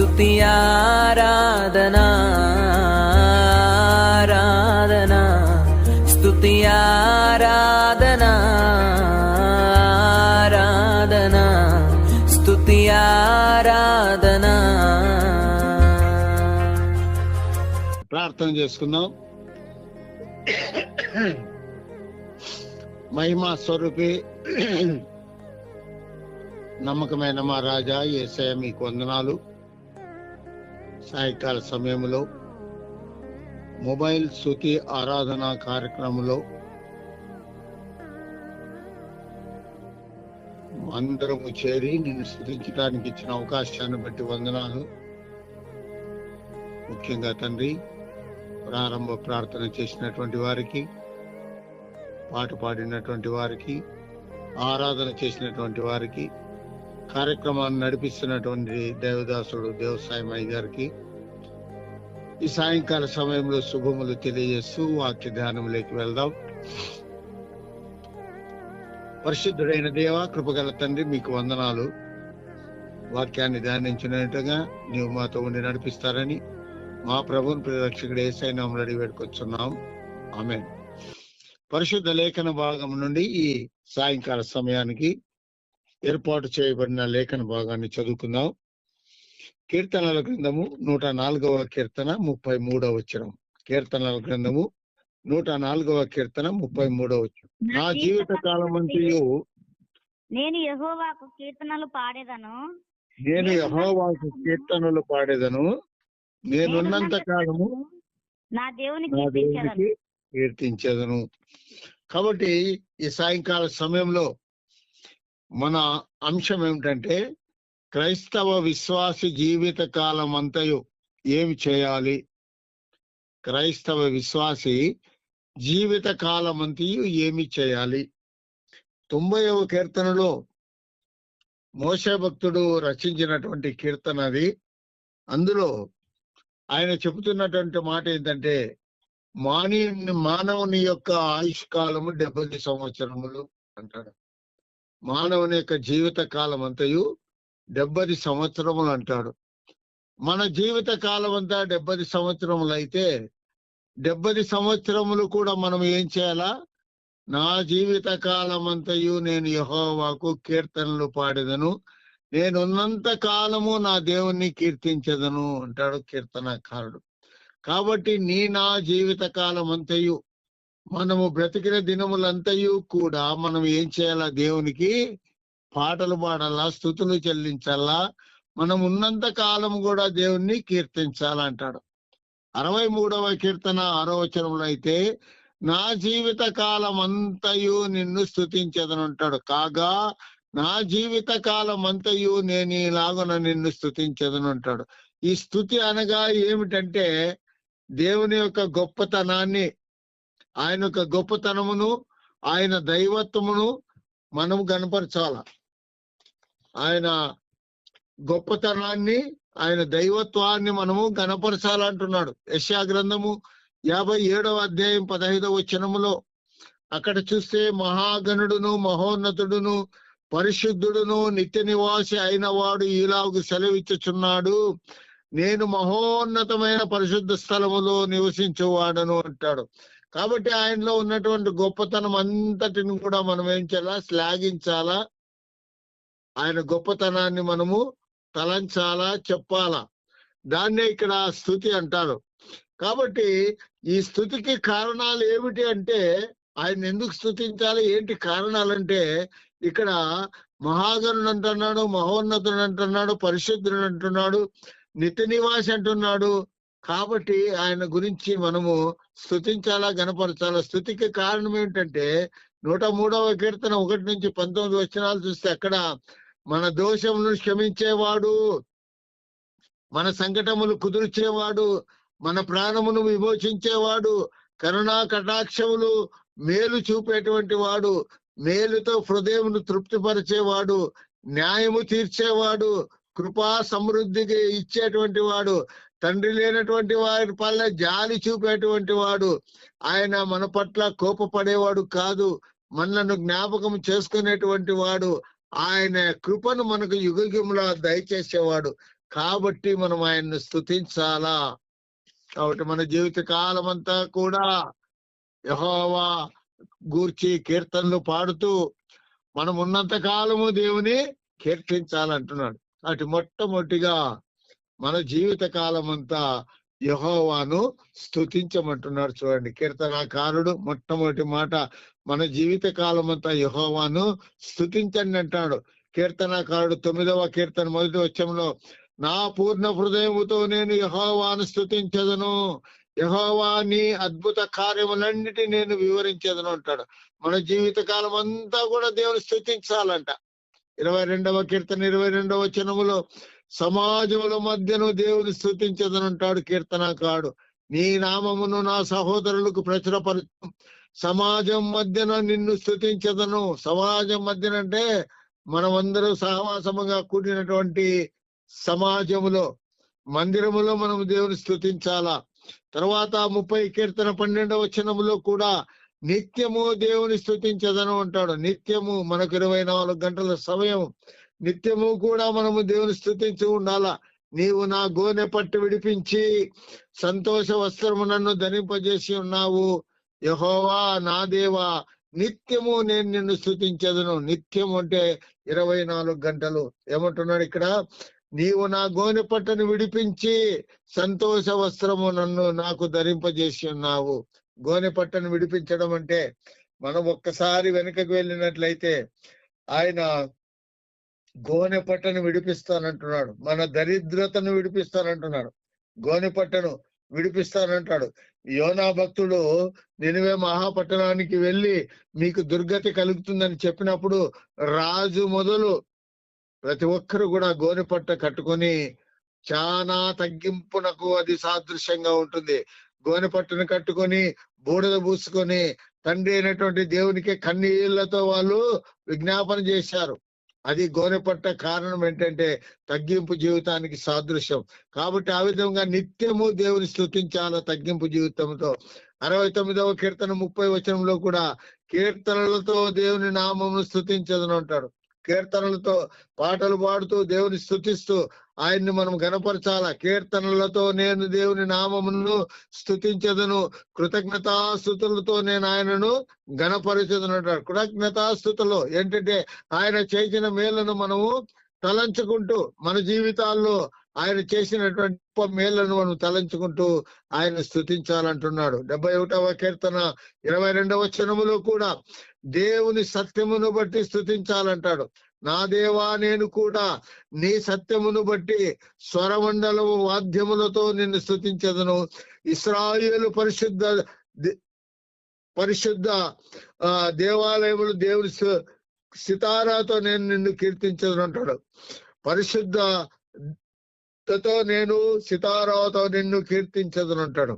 స్తుతి ఆరాధనా ఆరాధనా స్తుతి ఆరాధనా ఆరాధనా స్తుతి ఆరాధనా. ప్రార్థన చేసుకుందాం. మహిమా స్వరూపి నమ్మకమైన మా రాజా యేసయ్య మీకు వందనాలు. సాయంకాల సమయంలో మొబైల్ స్తుతి ఆరాధన కార్యక్రమంలో అందరము చేరి నిన్ను స్తుతించడానికి ఇచ్చిన అవకాశాన్ని బట్టి వందనాలు. ముఖ్యంగా తండ్రి, ప్రారంభ ప్రార్థన చేసినటువంటి వారికి, పాట పాడినటువంటి వారికి, ఆరాధన చేసినటువంటి వారికి, కార్యక్రమాన్ని నడిపిస్తున్నటువంటి దేవదాసుడు దేవసాయమయ్య గారికి ఈ సాయంకాల సమయంలో శుభములు తెలియజేస్తూ వాక్య ధ్యానంలోకి వెళ్దాం. పరిశుద్ధుడైన దేవ, కృపగల తండ్రి, మీకు వందనాలు. వాక్యాన్ని ధ్యానించినట్టుగా నీవు మాతో ఉండి నడిపిస్తారని మా ప్రభువుని ప్రియరక్షకుడు యేసయ్య నామములో అడిగి వేడుకొచ్చున్నాం. ఆమేన్. పరిశుద్ధ లేఖన భాగం నుండి ఈ సాయంకాల సమయానికి ఏర్పాటు చేయబడిన లేఖన భాగాన్ని చదువుకుందాం. కీర్తనల గ్రంథము 104వ కీర్తన 33వ వచనం. కీర్తనల గ్రంథము 104వ కీర్తన 33వ వచనం. నా జీవిత కాలం అంతయు నేను యెహోవాకు కీర్తనలు పాడేదను, నేను యెహోవాకు కీర్తనలు పాడేదను, నేనున్నంత కాలము నా దేవునికి కీర్తించేదను. కాబట్టి ఈ సాయంకాల సమయంలో మన అంశం ఏమిటంటే, క్రైస్తవ విశ్వాసి జీవిత కాలం అంతయు ఏమి చేయాలి? క్రైస్తవ విశ్వాసి జీవిత కాలం అంతయు ఏమి చేయాలి? 90వ కీర్తనలో మోషే భక్తుడు రచించినటువంటి కీర్తన అది. అందులో ఆయన చెబుతున్నటువంటి మాట ఏంటంటే, మానవుని యొక్క ఆయుష్ కాలము 70 సంవత్సరములు అంటాడు. మానవుని యొక్క జీవిత కాలం అంతయు 70 సంవత్సరములు అంటాడు. మన జీవిత కాలం అంతా 70 సంవత్సరములు అయితే 70 సంవత్సరములు కూడా మనం ఏం చేయాలా? నా జీవిత కాలం అంతయు నేను యెహోవాకు కీర్తనలు పాడేదను, నేనున్నంత కాలము నా దేవుణ్ణి కీర్తించదను అంటాడు కీర్తనకారుడు. కాబట్టి నా జీవిత కాలం అంతయు, మనము బ్రతికిన దినములంతయు కూడా మనం ఏం చేయాలా? దేవునికి పాటలు పాడాలా, స్తుతులు చెల్లించాలా, మనం ఉన్నంత కాలం కూడా దేవుణ్ణి కీర్తించాలంటాడు. 63వ కీర్తన 6వ వచనంలో అయితే, నా జీవిత కాలం అంతయు నిన్ను స్తుతించదను అంటాడు. కాగా నా జీవిత కాలం అంతయు నేను ఇలాగున నిన్ను స్తుతించదను అంటాడు. ఈ స్తుతి అనగా ఏమిటంటే, దేవుని యొక్క గొప్పతనాన్ని, ఆయన యొక్క గొప్పతనమును, ఆయన దైవత్వమును మనము కనపరచాల. ఆయన గొప్పతనాన్ని, ఆయన దైవత్వాన్ని మనము కనపరచాలంటున్నాడు. యెషయా గ్రంథము 57వ అధ్యాయం 15వ వచనములో అక్కడ చూస్తే, మహాగణుడును మహోన్నతుడును పరిశుద్ధుడును నిత్య నివాసి అయిన వాడు ఈలాగు సెలవిచ్చుచున్నాడు, నేను మహోన్నతమైన పరిశుద్ధ స్థలములో నివసించేవాడను అంటాడు. కాబట్టి ఆయనలో ఉన్నటువంటి గొప్పతనం అంతటిని కూడా మనం ఏం చేయాలా? శ్లాఘించాలా, ఆయన గొప్పతనాన్ని మనము తలంచాలా, చెప్పాలా. దాన్నే ఇక్కడ స్తుతి అంటారు. కాబట్టి ఈ స్తుతికి కారణాలు ఏమిటి అంటే, ఆయన ఎందుకు స్తుతించాలి, ఏంటి కారణాలంటే, ఇక్కడ మహాగణుడు అంటున్నాడు, మహోన్నతుడు అంటున్నాడు, పరిశుద్ధుడు అంటున్నాడు, నిత్య నివాసి అంటున్నాడు. కాబట్టి ఆయన గురించి మనము స్తుతించాలా, గణపరచాలా. స్తుతికి కారణం ఏంటంటే, 103వ కీర్తన 1 నుంచి 19 వచనాలు చూస్తే, అక్కడ మన దోషములను క్షమించేవాడు, మన సంకటములు కుదుర్చేవాడు, మన ప్రాణమును విమోచించేవాడు, కరుణా కటాక్షములు మేలు చూపేటువంటి వాడు, మేలుతో హృదయమును తృప్తిపరిచేవాడు, న్యాయము తీర్చేవాడు, కృపా సమృద్ధికి ఇచ్చేటువంటి వాడు, తండ్రి లేనటువంటి వారి పట్ల జాలి చూపేటువంటి వాడు, ఆయన మన పట్ల కోపపడేవాడు కాదు, మనలను జ్ఞాపకం చేసుకునేటువంటి వాడు, ఆయన కృపను మనకు యుగయుగములా దయచేసేవాడు. కాబట్టి మనం ఆయన్ని స్తుతించాలా. కాబట్టి మన జీవిత కాలం అంతా కూడా యెహోవా గూర్చి కీర్తనలు పాడుతూ మనం ఉన్నంత కాలము దేవుని కీర్తించాలంటున్నాడు. అటు మొట్టమొదటిగా మన జీవిత కాలం అంతా యెహోవాను స్తుతించమంటున్నాడు. చూడండి, కీర్తనాకారుడు మొట్టమొదటి మాట మన జీవిత కాలం అంతా యెహోవాను స్తుతించండి అంటాడు. కీర్తనాకారుడు 9వ కీర్తన 1వ వచనంలో, నా పూర్ణ హృదయముతో నేను యెహోవాను స్తుతించెదను, యెహోవా నీ అద్భుత కార్యములన్నిటి నేను వివరించేదను అంటాడు. మన జీవిత కాలం అంతా కూడా దేవుని స్తుతించాలంట. 22వ కీర్తన 22వ వచనములో, సమాజముల మధ్యను దేవుని స్తుతించెదను అంటాడు కీర్తనకారుడు. నీ నామమును నా సహోదరులకు ప్రచురపరచు, సమాజం మధ్యన నిన్ను స్తుతించెదను. సమాజం మధ్యనంటే మనమందరూ సహవాసముగా కూడినటువంటి సమాజములో, మందిరములో మనం దేవుని స్తుతించాలా. తర్వాత 30 కీర్తన 12వ వచనములో కూడా నిత్యము దేవుని స్తుతించదను అంటాడు. నిత్యము మనకు 24 గంటల సమయం, నిత్యము కూడా మనము దేవుని స్తుతించి ఉండాలా. నీవు నా గోనె పట్టు విడిపించి సంతోష వస్త్రము నన్ను ధరింపజేసి ఉన్నావు. యెహోవా నా దేవా, నిత్యము నేను నిన్ను స్తుతించదను. నిత్యం అంటే 24 గంటలు. ఏమంటున్నాడు ఇక్కడ? నీవు నా గోనె పట్టును విడిపించి సంతోష వస్త్రము నన్ను నాకు ధరింపజేసి ఉన్నావు. గోనె పట్టును విడిపించడం అంటే, మనం ఒక్కసారి వెనుకకు వెళ్ళినట్లయితే ఆయన గోనె పట్టును విడిపిస్తానంటున్నాడు. మన దరిద్రతను విడిపిస్తానంటున్నాడు. గోనె పట్టును విడిపిస్తానంటాడు. యోనా భక్తుడు నినివే మహాపట్టణానికి వెళ్ళి మీకు దుర్గతి కలుగుతుందని చెప్పినప్పుడు రాజు మొదలు ప్రతి ఒక్కరు కూడా గోనె పట్ట కట్టుకొని, చాలా తగ్గింపునకు అది సాదృశ్యంగా ఉంటుంది. గోనె పట్టును కట్టుకొని బూడిద పూసుకొని తండ్రి అయినటువంటి దేవునికి కన్నీళ్లతో వాళ్ళు విజ్ఞాపన చేశారు. అది గోనె పట్ట కారణం ఏంటంటే తగ్గింపు జీవితానికి సాదృశ్యం. కాబట్టి ఆ విధంగా నిత్యము దేవుని స్తుతించాల తగ్గింపు జీవితంతో. 69వ కీర్తన 30వ వచనంలో కూడా కీర్తనలతో దేవుని నామమును స్తుతించదను అంటాడు. కీర్తనలతో పాటలు పాడుతూ దేవుని స్తుతిస్తూ ఆయన్ని మనం గణపరచాల. కీర్తనలతో నేను దేవుని నామమును స్తుతించదను, కృతజ్ఞతాస్తుతులతో నేను ఆయనను గణపరచదను అంటాడు. కృతజ్ఞతాస్తుతులు ఏంటంటే ఆయన చేసిన మేలను మనము తలంచుకుంటూ, మన జీవితాల్లో ఆయన చేసినటువంటి గొప్ప మేళ్లను మనం తలంచుకుంటూ ఆయన స్తుతించాలంటున్నాడు. 71వ కీర్తన 22వ వచనములో కూడా దేవుని సత్యమును బట్టి స్తుతించాలంటాడు. నా దేవా, నేను కూడా నీ సత్యమును బట్టి స్వరమండలము వాద్యములతో నిన్ను స్తుతించదను. ఇశ్రాయేలు పరిశుద్ధ దేవాలయములు దేవుని సితారాతో నేను నిన్ను కీర్తించదను అంటాడు. పరిశుద్ధతో నేను సితారాతో నిన్ను కీర్తించదను అంటాడు.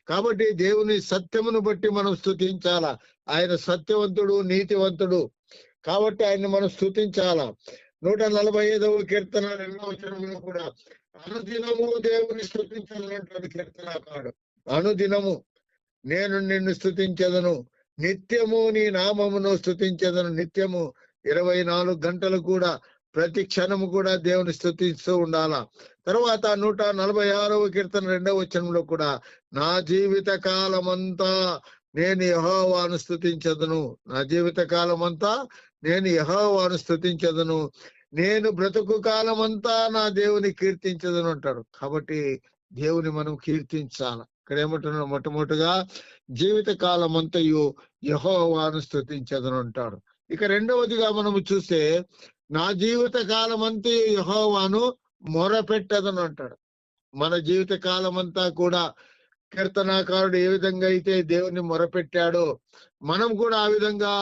కాబట్టి దేవుని సత్యమును బట్టి మనం స్తుతించాలా. ఆయన సత్యవంతుడు, నీతివంతుడు, కాబట్టి ఆయన్ని మనం స్తుతించాలా. 145వ కీర్తన 2వ వచనంలో కూడా అనుదినము దేవుని స్తుతించదనంటాడు కీర్తనకారుడు. అనుదినము నేను నిన్ను స్తుతించదను, నిత్యము నీ నామమును స్తుతించదను. నిత్యము 24 గంటలు కూడా ప్రతి క్షణము కూడా దేవుని స్తుతిస్తూ ఉండాలా. తర్వాత 146వ కీర్తన 2వ వచనంలో కూడా నా జీవిత కాలమంతా నేను యెహోవాను స్తుతించదను. నా జీవిత కాలం అంతా నేను యెహోవాను స్తుతించదను, నేను బ్రతుకు కాలమంతా నా దేవుని కీర్తించదను అంటాడు. కాబట్టి దేవుని మనం కీర్తించాలి. ఇక్కడ ఏమంటున్నాడు? మొట్టమొదటిగా జీవిత కాలం అంతయు యెహోవాను స్తుతించదను అంటాడు. ఇక రెండవదిగా మనము చూస్తే నా జీవిత కాలం అంతా యెహోవాను మొరపెట్టదను అంటాడు. మన జీవిత కాలం అంతా కూడా కీర్తనాకారుడు ఏ విధంగా అయితే దేవుని మొరపెట్టాడో మనం కూడా ఆ విధంగా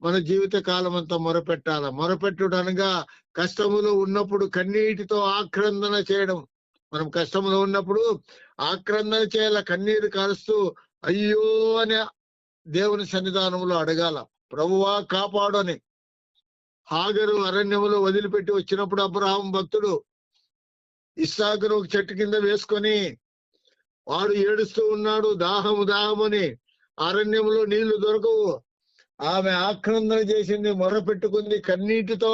మన జీవిత కాలం అంతా మొరపెట్టాల. మొరపెట్టుడనగా కష్టములో ఉన్నప్పుడు కన్నీటితో ఆక్రందన చేయడం. మనం కష్టంలో ఉన్నప్పుడు ఆక్రందన చేయాల, కన్నీరు కారుస్తూ అయ్యో అని దేవుని సన్నిధానంలో అడగాల, ప్రభువా కాపాడు అని. హాగరు అరణ్యములో వదిలిపెట్టి వచ్చినప్పుడు అబ్రహాం భక్తుడు ఇస్సాకును ఒక చెట్టు కింద వేసుకొని వాడు ఏడుస్తూ ఉన్నాడు, దాహమని. అరణ్యంలో నీళ్లు దొరకవు. ఆమె ఆక్రందన చేసింది, మొరపెట్టుకుంది, కన్నీటితో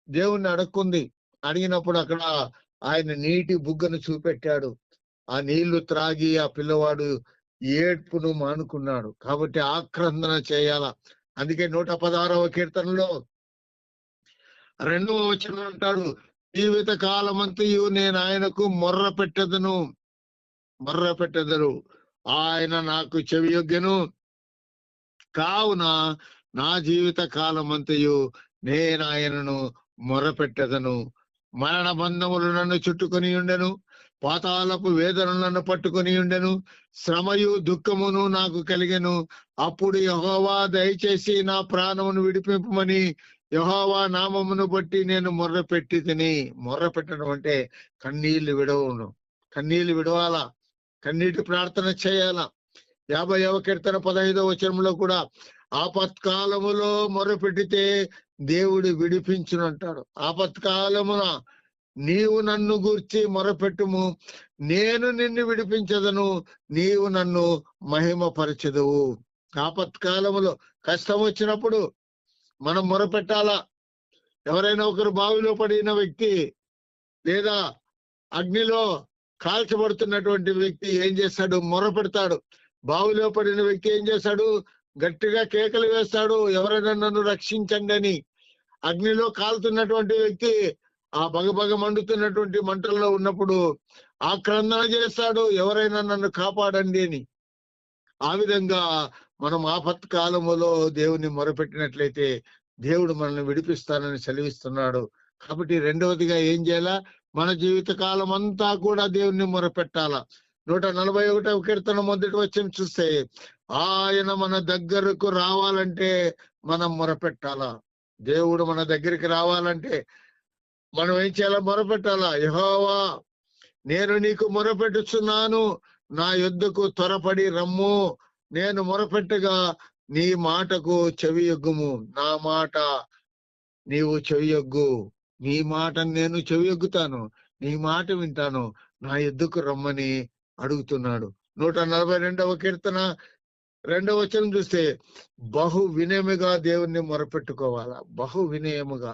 దేవుణ్ణి అడుక్కుంది. అడిగినప్పుడు అక్కడ ఆయన నీటి బుగ్గను చూపెట్టాడు. ఆ నీళ్లు త్రాగి ఆ పిల్లవాడు ఏడ్పును మానుకున్నాడు. కాబట్టి ఆక్రందన చేయాల. అందుకే 116వ కీర్తనలో 2వ వచనం అంటాడు, జీవిత కాలమంతయు నేను ఆయనకు మొర్ర పెట్టెదను. ఆయన నాకు చెవియొగ్గెను. కావున నా జీవిత కాలమంతయు నేను ఆయనను మొరపెట్టెదను. మరణ బంధములు నన్ను చుట్టుకొని ఉండెను, పాతాళపు వేదనలు నన్ను పట్టుకొని ఉండెను, శ్రమయు దుఃఖమును నాకు కలిగెను. అప్పుడు యెహోవా దయచేసి నా ప్రాణమును విడిపింపమని యెహోవా నామమును బట్టి నేను మొర్రపెట్టి తిని. మొర్ర పెట్టడం అంటే కన్నీళ్లు విడవను. కన్నీళ్లు విడవాలా, కన్నీటి ప్రార్థన చేయాలా. 50వ కీర్తన 15వ వచనంలో కూడా ఆపత్కాలములో మొరపెట్టితే దేవుడు విడిపించును అంటాడు. ఆపత్కాలమున నీవు నన్ను గూర్చి మొరపెట్టుము, నేను నిన్ను విడిపించదను, నీవు నన్ను మహిమపరచెదవు. ఆపత్కాలములో కష్టం వచ్చినప్పుడు మనం మొరపెట్టాలా. ఎవరైనా ఒకరు బావిలో పడిన వ్యక్తి లేదా అగ్నిలో కాల్చబడుతున్నటువంటి వ్యక్తి ఏం చేస్తాడు? మొరపెడతాడు. బావిలో పడిన వ్యక్తి ఏం చేస్తాడు? గట్టిగా కేకలు వేస్తాడు, ఎవరైనా నన్ను రక్షించండి అని. అగ్నిలో కాలుతున్నటువంటి వ్యక్తి ఆ బగబగ మండుతున్నటువంటి మంటల్లో ఉన్నప్పుడు ఆక్రందన చేస్తాడు, ఎవరైనా నన్ను కాపాడండి అని. ఆ విధంగా మనం ఆపత్కాలములో దేవుని మొరపెట్టినట్లయితే దేవుడు మనల్ని విడిపిస్తానని సెలవిస్తున్నాడు. కాబట్టి రెండవదిగా ఏం చేయాలా? మన జీవిత కాలం అంతా కూడా దేవుణ్ణి మొరపెట్టాలా. 141వ కీర్తన 1వ వచనం చూస్తే, ఆయన మన దగ్గరకు రావాలంటే మనం మొరపెట్టాలా. దేవుడు మన దగ్గరికి రావాలంటే మనం ఏం చేయాలా? మొరపెట్టాలా. యెహోవా, నేను నీకు మొరపెట్టుచున్నాను, నా యొద్దకు త్వరపడి రమ్ము. నేను మొరపెట్టగా నీ మాటకు చెవియొగ్గుము. నా మాట నీవు చెవియొగ్గు. నీ మాట నేను చెవియొగ్గుతాను, నీ మాట వింటాను, నా యొద్దకు రమ్మని అడుగుతున్నాడు. 142వ కీర్తన 2వ వచనం చూస్తే, బహు వినయముగా దేవుణ్ణి మొరపెట్టుకోవాలా. బహు వినయముగా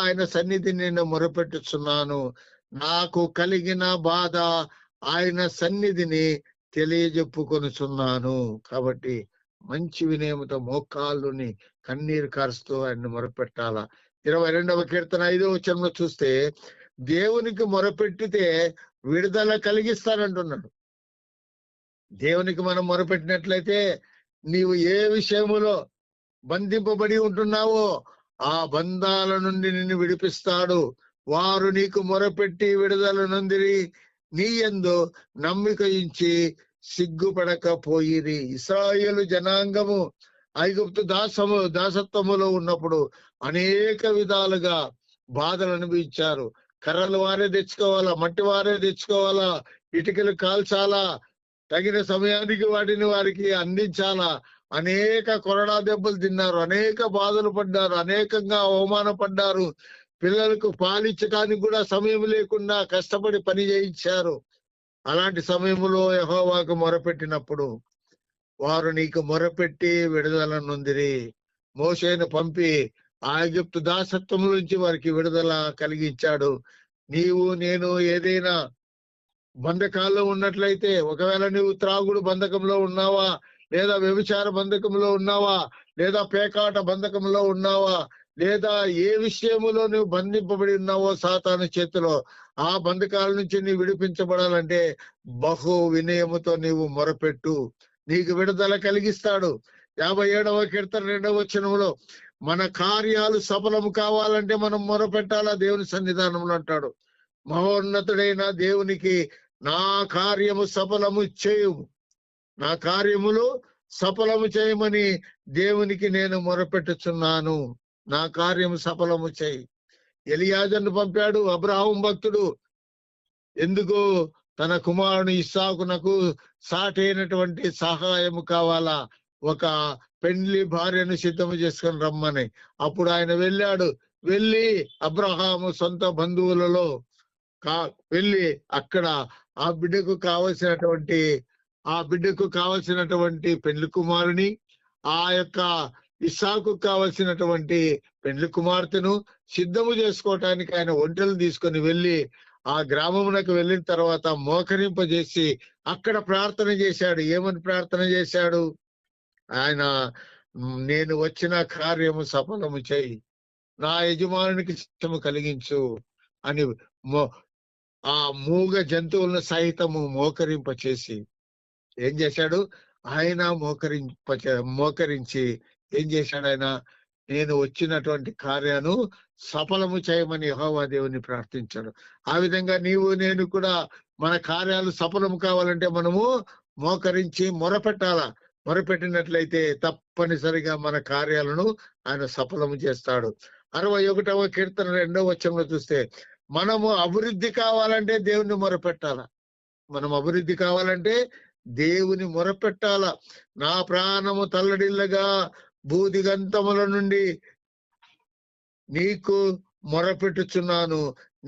ఆయన సన్నిధిని నేను మొరపెట్టుచున్నాను. నాకు కలిగిన బాధ ఆయన సన్నిధిని తెలియజెప్పుకొనుచున్నాను. కాబట్టి మంచి వినయముతో మోకాళ్ళుని కన్నీరు కారుస్తూ ఆయన్ని మొరపెట్టాలా. 22వ కీర్తన 5వ వచనంలో చూస్తే, దేవునికి మొరపెట్టితే విడుదల కలిగిస్తానంటున్నాడు. దేవునికి మనం మొరపెట్టినట్లయితే నీవు ఏ విషయములో బంధింపబడి ఉంటున్నావో ఆ బంధాల నుండి నిన్ను విడిపిస్తాడు. వారు నీకు మొరపెట్టి విడుదల నొందిరి, నీ యందు నమ్మిక ఉంచి సిగ్గుపడకపోయిరి. ఇశ్రాయేలు జనాంగము ఐగుప్తు దాసత్వములో ఉన్నప్పుడు అనేక విధాలుగా బాధలు అనుభవించారు. కర్రలు వారే తెచ్చుకోవాలా, మట్టి వారే తెచ్చుకోవాలా, ఇటుకలు కాల్చాలా, తగిన సమయానికి వాటిని వారికి అందించాలా. అనేక కొరడా దెబ్బలు తిన్నారు, అనేక బాధలు పడ్డారు, అనేకంగా అవమానపడ్డారు. పిల్లలకు పాలించడానికి కూడా సమయం లేకుండా కష్టపడి పని చేయించారు. అలాంటి సమయంలో యెహోవాకు మొరపెట్టినప్పుడు వారు నీకు మొరపెట్టి విడుదల నొందిరి. మోషేను పంపి ఆ ఐగుప్తు దాసత్వం నుంచి వారికి విడుదల కలిగించాడు. నీవు నేను ఏదైనా బంధకాల్లో ఉన్నట్లయితే, ఒకవేళ నీవు త్రాగుడు బంధకంలో ఉన్నావా, లేదా వ్యభిచార బంధకంలో ఉన్నావా, లేదా పేకాట బంధకంలో ఉన్నావా, లేదా ఏ విషయములో నువ్వు బంధింపబడి ఉన్నావో సాతాను చేతిలో, ఆ బంధకాల నుంచి నీవు విడిపించబడాలంటే బహు వినయముతో నీవు మొరపెట్టు, నీకు విడుదల కలిగిస్తాడు. 57వ కీర్తన 2వ వచనంలో, మన కార్యాలు సఫలము కావాలంటే మనం మొరపెట్టాలా దేవుని సన్నిధానంలో అంటాడు. మహోన్నతుడైన దేవునికి నా కార్యము సఫలము చేయము, నా కార్యములు సఫలము చేయమని దేవునికి నేను మొరపెట్టుచున్నాను. నా కార్యము సఫలము చేయి. ఎలియాజరును పంపాడు అబ్రాహాము భక్తుడు. ఎందుకు? తన కుమారుని ఇస్సాకునకు సాటి అయినటువంటి సహాయము కావాలా, ఒక పెండ్లి భార్యను సిద్ధము చేసుకొని రమ్మని. అప్పుడు ఆయన వెళ్ళి అబ్రహాము సొంత బంధువులలో వెళ్ళి అక్కడ ఆ బిడ్డకు కావలసినటువంటి పెండ్లి కుమారుని, ఆ యొక్క ఇస్సాకు కావలసినటువంటి పెండ్లి కుమార్తెను సిద్ధము చేసుకోవటానికి ఆయన ఒంటెలు తీసుకొని వెళ్ళి ఆ గ్రామమునకు వెళ్ళిన తర్వాత మోకరింపజేసి అక్కడ ప్రార్థన చేశాడు. ఏమని ప్రార్థన చేశాడు? ఆయన నేను వచ్చిన కార్యము సఫలము చేయి, నా యజమానునికి ఇష్టము కలిగించు అని ఆ మూగ జంతువులను సహితము మోకరింపచేసి ఏం చేశాడు? ఆయన మోకరించి ఏం చేశాడు? ఆయన నేను వచ్చినటువంటి కార్యాన్ని సఫలము చేయమని యెహోవా దేవుని ప్రార్థించాడు. ఆ విధంగా నీవు నేను కూడా మన కార్యాలు సఫలము కావాలంటే మనము మోకరించి మొరపెట్టాలా. మొరపెట్టినట్లయితే తప్పనిసరిగా మన కార్యాలను ఆయన సఫలము చేస్తాడు. 61వ కీర్తన 2వ వచనంలో చూస్తే మనము అభివృద్ధి కావాలంటే దేవుని మొరపెట్టాల. మనం అభివృద్ధి కావాలంటే దేవుని మొరపెట్టాల. నా ప్రాణము తల్లడిల్లగా భూదిగంతముల నుండి నీకు మొరపెట్టుచున్నాను,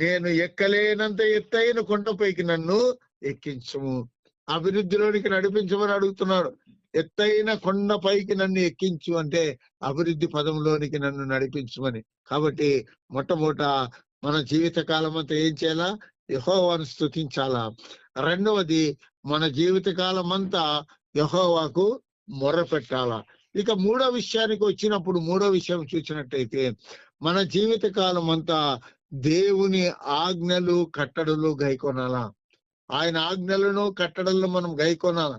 నేను ఎక్కలేనంత ఎత్తైన కొండపైకి నన్ను ఎక్కించుము. అభివృద్ధిలోనికి నడిపించమని అడుగుతున్నాడు. ఎత్తైన కొండపైకి నన్ను ఎక్కించు అంటే అభివృద్ధి పదంలోనికి నన్ను నడిపించుమని. కాబట్టి మొట్టమొదట మన జీవిత కాలం అంతా ఏం చేయాలా? యెహోవాను స్తుతించాలా. రెండవది మన జీవిత కాలం అంతా యెహోవాకు మొరపెట్టాలా. ఇక మూడో విషయానికి వచ్చినప్పుడు మూడో విషయం చూసినట్టయితే మన జీవిత కాలం అంతా దేవుని ఆజ్ఞలు కట్టడలు గైకొనాలా. ఆయన ఆజ్ఞలను కట్టడలను మనం గైకొనాలా.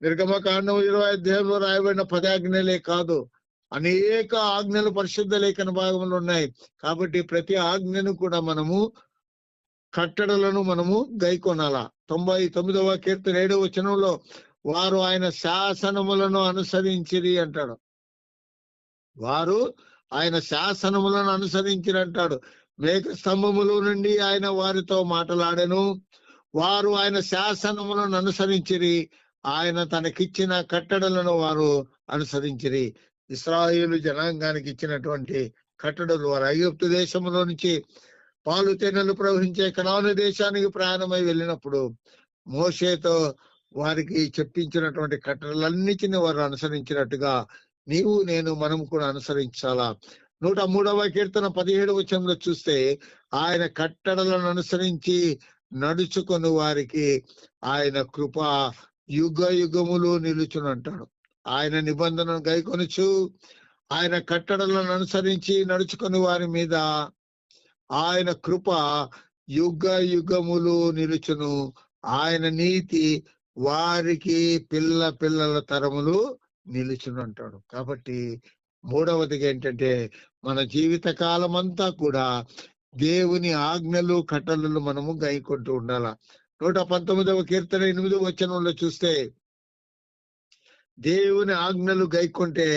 నిర్గమకాండం 20వ అధ్యాయంలో రాయబడిన 10 ఆజ్ఞలే కాదు, అనేక ఆజ్ఞలు పరిశుద్ధ లేఖన భాగంలో ఉన్నాయి. కాబట్టి ప్రతి ఆజ్ఞను కూడా మనము కట్టడలను మనము గైకొనాలా. 99వ కీర్తన 7వ వచనంలో వారు ఆయన శాసనములను అనుసరించిరి అంటాడు. వారు ఆయన శాసనములను అనుసరించిరి అంటాడు. మేఘ స్తంభముల నుండి ఆయన వారితో మాట్లాడెను, వారు ఆయన శాసనములను అనుసరించిరి, ఆయన తనకిచ్చిన కట్టడలను వారు అనుసరించిరి. ఇశ్రాయేలు జనాంగానికి ఇచ్చినటువంటి కట్టడలు, వారు ఐగుప్తు దేశంలో నుంచి పాలు తేనెలు ప్రవహించే కనాను దేశానికి ప్రయాణమై వెళ్ళినప్పుడు మోషేతో వారికి చెప్పించినటువంటి కట్టడలన్నిటిని వారు అనుసరించినట్టుగా నీవు నేను మనం కూడా అనుసరించాలా. 103వ కీర్తన 17వ వచనంలో చూస్తే ఆయన కట్టడలను అనుసరించి నడుచుకొని వారికి ఆయన కృప యుగ యుగములు నిలుచునంటాడు. ఆయన నిబంధనను గైకొనుచు ఆయన కట్టడలను అనుసరించి నడుచుకొని వారి మీద ఆయన కృప యుగ యుగములు నిలుచును, ఆయన నీతి వారికి పిల్లల తరములు నిలుచును అంటాడు. కాబట్టి మూడవదిగా ఏంటంటే మన జీవిత కాలం అంతా కూడా దేవుని ఆజ్ఞలు కట్టడలు మనము గైకొంటూ ఉండాల. 119వ కీర్తన 8వ వచనంలో చూస్తే దేవుని ఆజ్ఞలు గైకొంటే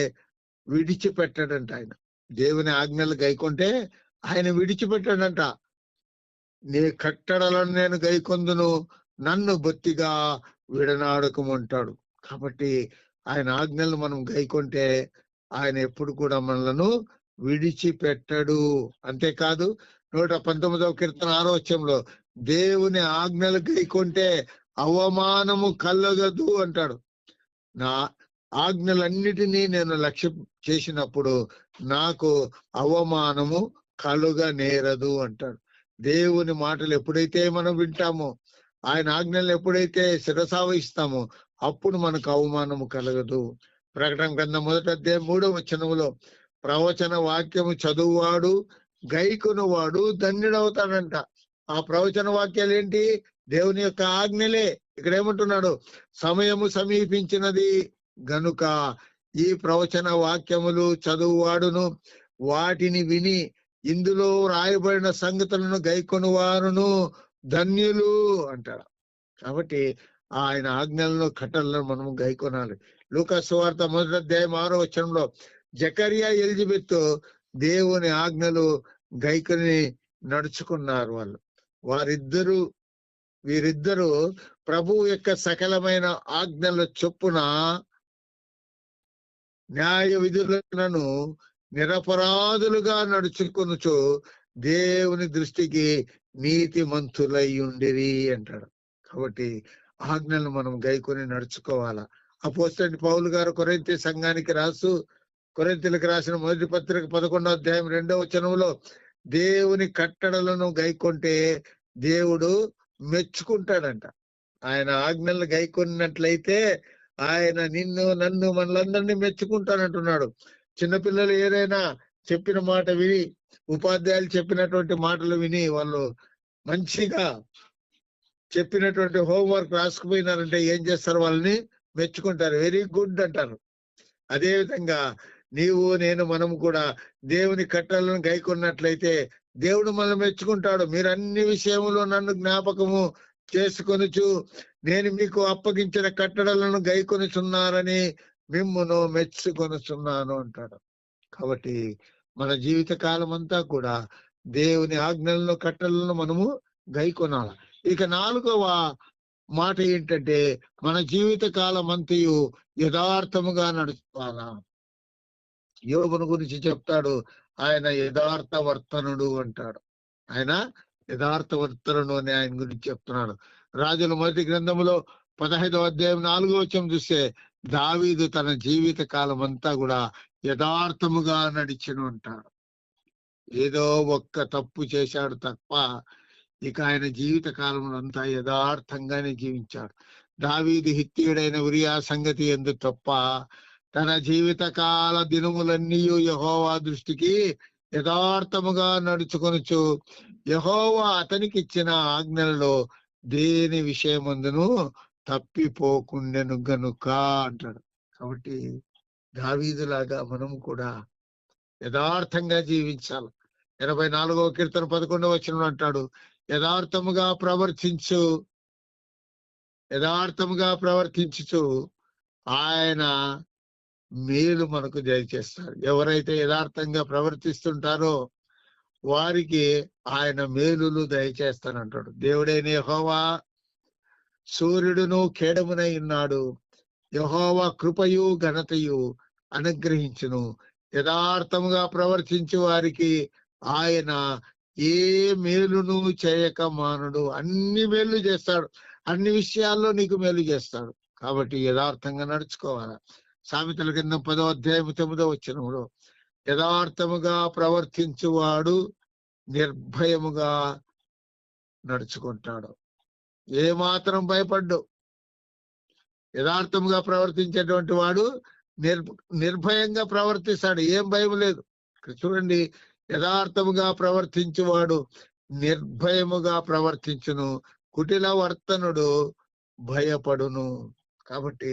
విడిచిపెట్టాడంట ఆయన. దేవుని ఆజ్ఞలు గైకొంటే ఆయన విడిచిపెట్టాడంట. నీ కట్టడలను నేను గైకొందును, నన్ను బొత్తిగా విడనాడకమంటాడు. కాబట్టి ఆయన ఆజ్ఞలు మనం గైకొంటే ఆయన ఎప్పుడు కూడా మనలను విడిచిపెట్టడు. అంతేకాదు 119వ కీర్తన 6వ వచనంలో దేవుని ఆజ్ఞలు గైకొంటే అవమానము కలగదు అంటాడు. నా ఆజ్ఞలన్నిటినీ నేను లక్ష్యం చేసినప్పుడు నాకు అవమానము కలుగ నేరదు అంటాడు. దేవుని మాటలు ఎప్పుడైతే మనం వింటామో, ఆయన ఆజ్ఞలు ఎప్పుడైతే శిరసావహిస్తామో అప్పుడు మనకు అవమానము కలగదు. ప్రకటన గ్రంథం 1వ అధ్యాయం 3వ వచనంలో ప్రవచన వాక్యము చదువువాడు గైకొనువాడు ధన్యుడవుతాడంట. ఆ ప్రవచన వాక్యాలు ఏంటి? దేవుని యొక్క ఆజ్ఞలే. ఇక్కడ ఏమంటున్నాడు? సమయము సమీపించినది గనుక ఈ ప్రవచన వాక్యములు చదువువాడును వాటిని విని ఇందులో రాయబడిన సంగతులను గైకొను వారును ధన్యులు అంటాడు. కాబట్టి ఆయన ఆజ్ఞలను కట్టలను మనము గైకొనాలి. లూకా సువార్త 1వ అధ్యాయం 6వ వచనంలో జకరియా ఎలిజబెత్ దేవుని ఆజ్ఞలు గైకొని నడుచుకున్నారు. వీరిద్దరూ ప్రభువు యొక్క సకలమైన ఆజ్ఞల చొప్పున న్యాయ విధులను నిరపరాధులుగా నడుచుకొనుచు దేవుని దృష్టికి నీతి మంతులై ఉండిరి అంటాడు. కాబట్టి ఆజ్ఞలను మనం గైకొని నడుచుకోవాలా. అపోస్తలుడైన పౌలు గారు కొరింథీ సంఘానికి రాస్తూ కొరింథీయులకు రాసిన మొదటి పత్రిక 11వ అధ్యాయం 2వ వచనంలో దేవుని కట్టడలను గైకొంటే దేవుడు మెచ్చుకుంటాడంట. ఆయన ఆజ్ఞలను గైకొన్నట్లయితే ఆయన నిన్ను నన్ను మనలందరినీ మెచ్చుకుంటానంటున్నాడు. చిన్నపిల్లలు ఏదైనా చెప్పిన మాట విని, ఉపాధ్యాయులు చెప్పినటువంటి మాటలు విని వాళ్ళు మంచిగా చెప్పినటువంటి హోంవర్క్ రాసుకుపోయినారంటే ఏం చేస్తారు? వాళ్ళని మెచ్చుకుంటారు, వెరీ గుడ్ అంటారు. అదే విధంగా నీవు నేను మనము కూడా దేవుని కట్టడలను గైకొన్నట్లయితే దేవుడు మనల్ని మెచ్చుకుంటాడు. మీరు అన్ని విషయంలో నన్ను జ్ఞాపకము చేసుకొనుచు నేను మీకు అప్పగించిన కట్టడలను గైకొనుచున్నారని మిమ్మును మెచ్చుకొనుచున్నాను అంటాడు. కాబట్టి మన జీవిత కాలం అంతా కూడా దేవుని ఆజ్ఞలను కట్టడలను మనము గైకొనాలి. ఇక 4వ మాట ఏంటంటే మన జీవిత కాలం అంతయు యథార్థముగా నడుచుకోవాలా. యోబును గురించి చెప్తాడు, ఆయన యథార్థ వర్తనుడు అంటాడు. ఆయన యథార్థ వర్తనుడు అని ఆయన గురించి చెప్తున్నాడు. రాజుల మొదటి గ్రంథములో 15వ అధ్యాయం 4వ వచనం చూస్తే దావీదు తన జీవిత కాలం అంతా కూడా యథార్థముగా నడిచెను అంటాడు. ఏదో ఒక్క తప్పు చేశాడు తప్ప ఇక ఆయన జీవిత కాలంలో అంతా యథార్థంగానే జీవించాడు. దావీదు హిత్తీయుడైన ఉరియా సంగతి ఎందు తప్ప తన జీవిత కాల దినములన్నీ యెహోవా దృష్టికి యథార్థముగా నడుచుకొనుచు యెహోవా అతనికి ఇచ్చిన ఆజ్ఞలలో దేని విషయమందును తప్పిపోకుండెను గనుక అంటాడు. కాబట్టి దావీదులాగా మనం కూడా యథార్థంగా జీవించాలి. 84వ కీర్తన 11వ వచనంలో అంటాడు, యథార్థముగా ప్రవర్తించుచు ఆయన మేలు మనకు దయచేస్తాడు. ఎవరైతే యథార్థంగా ప్రవర్తిస్తుంటారో వారికి ఆయన మేలులు దయచేస్తానంటాడు. దేవుడైన యెహోవా సూర్యుడును కేడమునై ఉన్నాడు. యెహోవా కృపయు ఘనతయు అనుగ్రహించును. యథార్థముగా ప్రవర్తించు వారికి ఆయన ఏ మేలును చేయక మానడు. అన్ని మేలు చేస్తాడు, అన్ని విషయాల్లో నీకు మేలు చేస్తాడు. కాబట్టి యథార్థంగా నడుచుకోవాలి. సామెతల కింద 10వ అధ్యాయం 9వ వచనంలో యథార్థముగా ప్రవర్తించువాడు నిర్భయముగా నడుచుకుంటాడు, ఏమాత్రం భయపడ్డు. యథార్థముగా ప్రవర్తించేటువంటి వాడు నిర్భయంగా ప్రవర్తిస్తాడు, ఏం భయం లేదు. చూడండి, యథార్థముగా ప్రవర్తించువాడు నిర్భయముగా ప్రవర్తించును, కుటిల వర్తనుడు భయపడును. కాబట్టి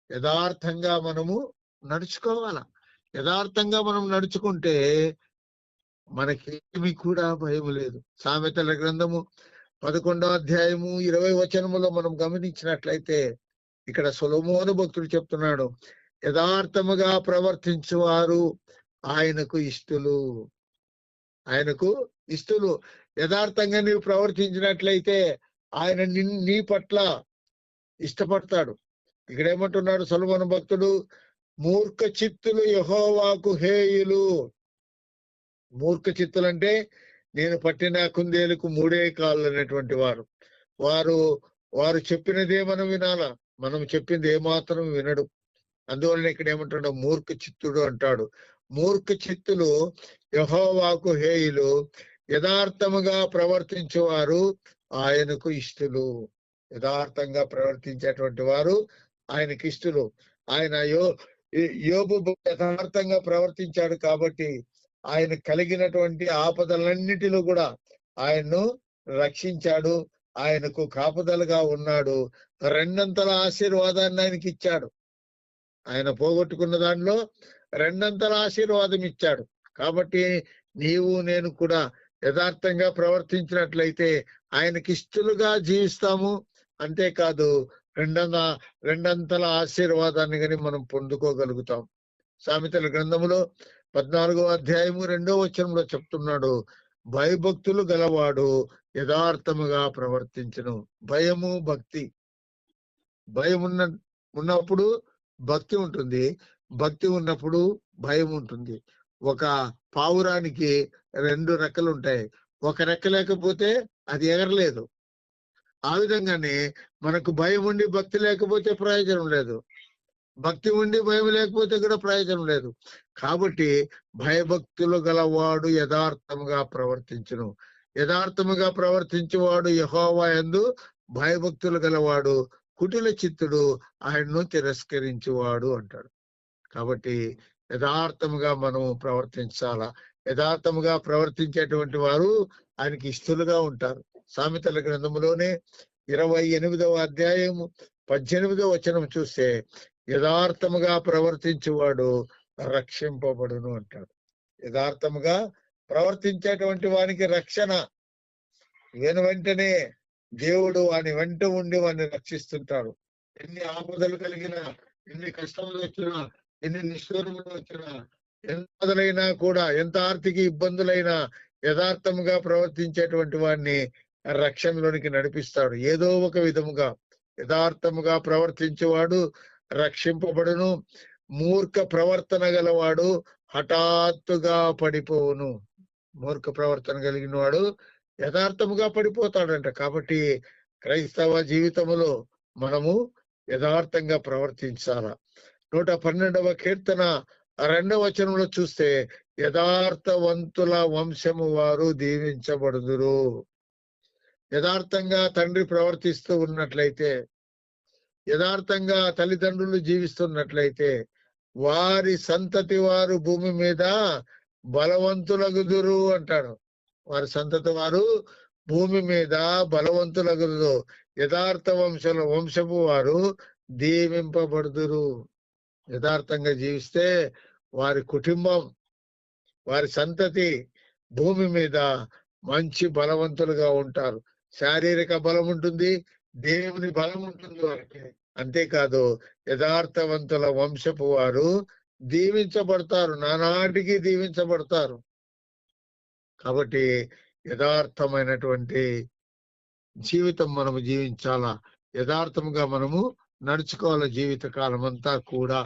యథార్థంగా మనము నడుచుకోవాల. యథార్థంగా మనం నడుచుకుంటే మనకేమి కూడా భయం లేదు. సామెతల గ్రంథము 11వ అధ్యాయము 20వ వచనములో మనం గమనించినట్లయితే ఇక్కడ సొలొమోను భక్తుడు చెప్తున్నాడు, యథార్థముగా ప్రవర్తించువారు ఆయనకు ఇష్టలు. యథార్థంగా నీవు ప్రవర్తించినట్లయితే ఆయన నీ పట్ల ఇష్టపడతాడు. ఇక్కడ ఏమంటున్నాడు సొలొమోను భక్తుడు, మూర్ఖ చిత్తులు యెహోవాకు హేయులు. మూర్ఖ చిత్తులు అంటే నేను పట్టిన కుందేలుకు 3 కాళ్ళు అనేటువంటి వారు చెప్పినదే మనం వినాలా, మనం చెప్పింది ఏమాత్రం వినడు. అందువలన ఇక్కడ ఏమంటాడు, మూర్ఖ చిత్తుడు అంటాడు. మూర్ఖ చిత్తులు యెహోవాకు హేయులు, యథార్థముగా ప్రవర్తించేవారు ఆయనకు ఇష్టలు. యథార్థంగా ప్రవర్తించేటువంటి వారు ఆయనకి ఇష్టలు. ఆయన యోబు యథార్థంగా ప్రవర్తించాడు కాబట్టి ఆయన కలిగినటువంటి ఆపదలన్నిటిలో కూడా ఆయన్ను రక్షించాడు, ఆయనకు కాపుదలుగా ఉన్నాడు. 2 ఆశీర్వాదాన్ని ఆయనకి ఇచ్చాడు. ఆయన పోగొట్టుకున్న దానిలో 2 ఆశీర్వాదం ఇచ్చాడు. కాబట్టి నీవు నేను కూడా యథార్థంగా ప్రవర్తించినట్లయితే ఆయనకి ఇష్టలుగా జీవిస్తాము. అంతేకాదు 2 ఆశీర్వాదాన్ని కానీ మనం పొందుకోగలుగుతాం. సామెతల గ్రంథములో 14వ అధ్యాయము 2వ వచనంలో చెప్తున్నాడు, భయభక్తులు గలవాడు యథార్థముగా ప్రవర్తించును. భయము భక్తి, భయం ఉన్నప్పుడు భక్తి ఉంటుంది, భక్తి ఉన్నప్పుడు భయం ఉంటుంది. ఒక పావురానికి 2 రెక్కలు ఉంటాయి, ఒక రెక్క లేకపోతే అది ఎగరలేదు. ఆ విధంగానే మనకు భయం ఉండి భక్తి లేకపోతే ప్రయోజనం లేదు. భక్తి ఉండి భయం లేకపోతే కూడా ప్రయోజనం లేదు. కాబట్టి భయభక్తులు గలవాడు యథార్థముగా ప్రవర్తించును. యథార్థముగా ప్రవర్తించేవాడు యెహోవా యందు భయభక్తులు గలవాడు, కుటిల చిత్తుడు ఆయన్ను తిరస్కరించువాడు అంటాడు. కాబట్టి యథార్థముగా మనం ప్రవర్తించాలా. యథార్థముగా ప్రవర్తించేటువంటి వారు ఆయనకి ఇష్టలుగా ఉంటారు. సామెతల గ్రంథములోనే 28వ అధ్యాయము 18వ వచనం చూస్తే యథార్థముగా ప్రవర్తించువాడు రక్షింపబడును అంటాడు. యథార్థముగా ప్రవర్తించేటువంటి వానికి రక్షణ. వెంటనే దేవుడు వాని వెంట ఉండి వాడిని రక్షిస్తుంటాడు. ఎన్ని ఆపదలు కలిగినా, ఎన్ని కష్టములు వచ్చినా, ఎన్ని నిష్ఠూరములు వచ్చినా, ఎంత మొదలైనా కూడా, ఎంత ఆర్థిక ఇబ్బందులైనా యథార్థముగా ప్రవర్తించేటువంటి వాడిని రక్షణలోనికి నడిపిస్తాడు. ఏదో ఒక విధముగా యథార్థముగా ప్రవర్తించేవాడు రక్షింపబడును. మూర్ఖ ప్రవర్తన గలవాడు హఠాత్తుగా పడిపోవును. మూర్ఖ ప్రవర్తన కలిగిన వాడు యథార్థముగా పడిపోతాడంట. కాబట్టి క్రైస్తవ జీవితములో మనము యథార్థంగా ప్రవర్తించాలా. 112వ కీర్తన 2వ వచనంలో చూస్తే యథార్థవంతుల వంశము వారు దీవించబడుదురు. యథార్థంగా తండ్రి ప్రవర్తిస్తూ ఉన్నట్లయితే, యథార్థంగా తల్లిదండ్రులు జీవిస్తున్నట్లయితే వారి సంతతి వారు భూమి మీద బలవంతులగుదురు అంటాడు. వారి సంతతి వారు భూమి మీద బలవంతులగుదురు. యథార్థ వంశము వారు దీవింపబడుదురు. యథార్థంగా జీవిస్తే వారి కుటుంబం, వారి సంతతి భూమి మీద మంచి బలవంతులుగా ఉంటారు. శారీరక బలం ఉంటుంది, దేవుని బలం ఉంటుంది వారికి. అంతేకాదు యథార్థవంతుల వంశపు వారు దీవించబడతారు, నానాటికి దీవించబడతారు. కాబట్టి యథార్థమైనటువంటి జీవితం మనము జీవించాలా. యథార్థముగా మనము నడుచుకోవాలి జీవిత కాలం అంతా కూడా.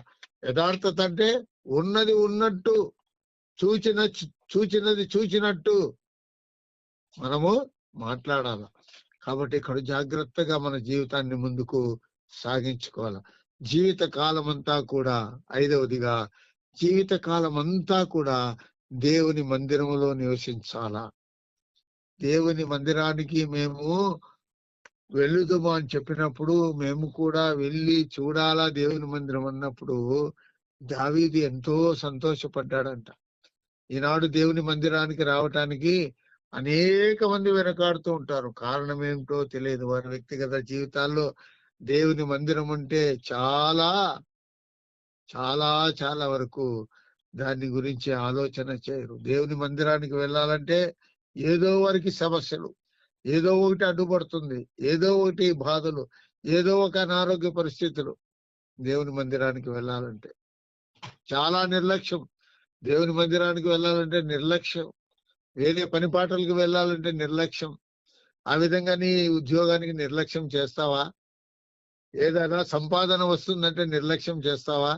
యథార్థత అంటే ఉన్నది ఉన్నట్టు, చూచినది చూచినట్టు మనము మాట్లాడాల. కాబట్టి ఇక్కడ జాగ్రత్తగా మన జీవితాన్ని ముందుకు సాగించుకోవాలి. జీవిత కాలం అంతా కూడా, 5వదిగా జీవిత కాలం అంతా కూడా దేవుని మందిరములో నివసించాలా. దేవుని మందిరానికి మేము వెళ్ళుదము అని చెప్పినప్పుడు మేము కూడా వెళ్ళి చూడాలా దేవుని మందిరం అన్నప్పుడు దావీదు ఎంతో సంతోషపడ్డాడంట. ఈనాడు దేవుని మందిరానికి రావటానికి అనేక మంది వెనకాడుతూ ఉంటారు. కారణం ఏమిటో తెలియదు. వారి వ్యక్తిగత జీవితాల్లో దేవుని మందిరం అంటే చాలా చాలా చాలా వరకు దాని గురించి ఆలోచన చేయరు. దేవుని మందిరానికి వెళ్ళాలంటే ఏదో వారికి సమస్యలు, ఏదో ఒకటి అడ్డుపడుతుంది, ఏదో ఒకటి బాధలు, ఏదో ఒక అనారోగ్య పరిస్థితులు. దేవుని మందిరానికి వెళ్ళాలంటే చాలా నిర్లక్ష్యం. దేవుని మందిరానికి వెళ్ళాలంటే నిర్లక్ష్యం. వేరే పని పాటలకు వెళ్ళాలంటే నిర్లక్ష్యం. ఆ విధంగా నీ ఉద్యోగానికి నిర్లక్ష్యం చేస్తావా? ఏదైనా సంపాదన వస్తుందంటే నిర్లక్ష్యం చేస్తావా?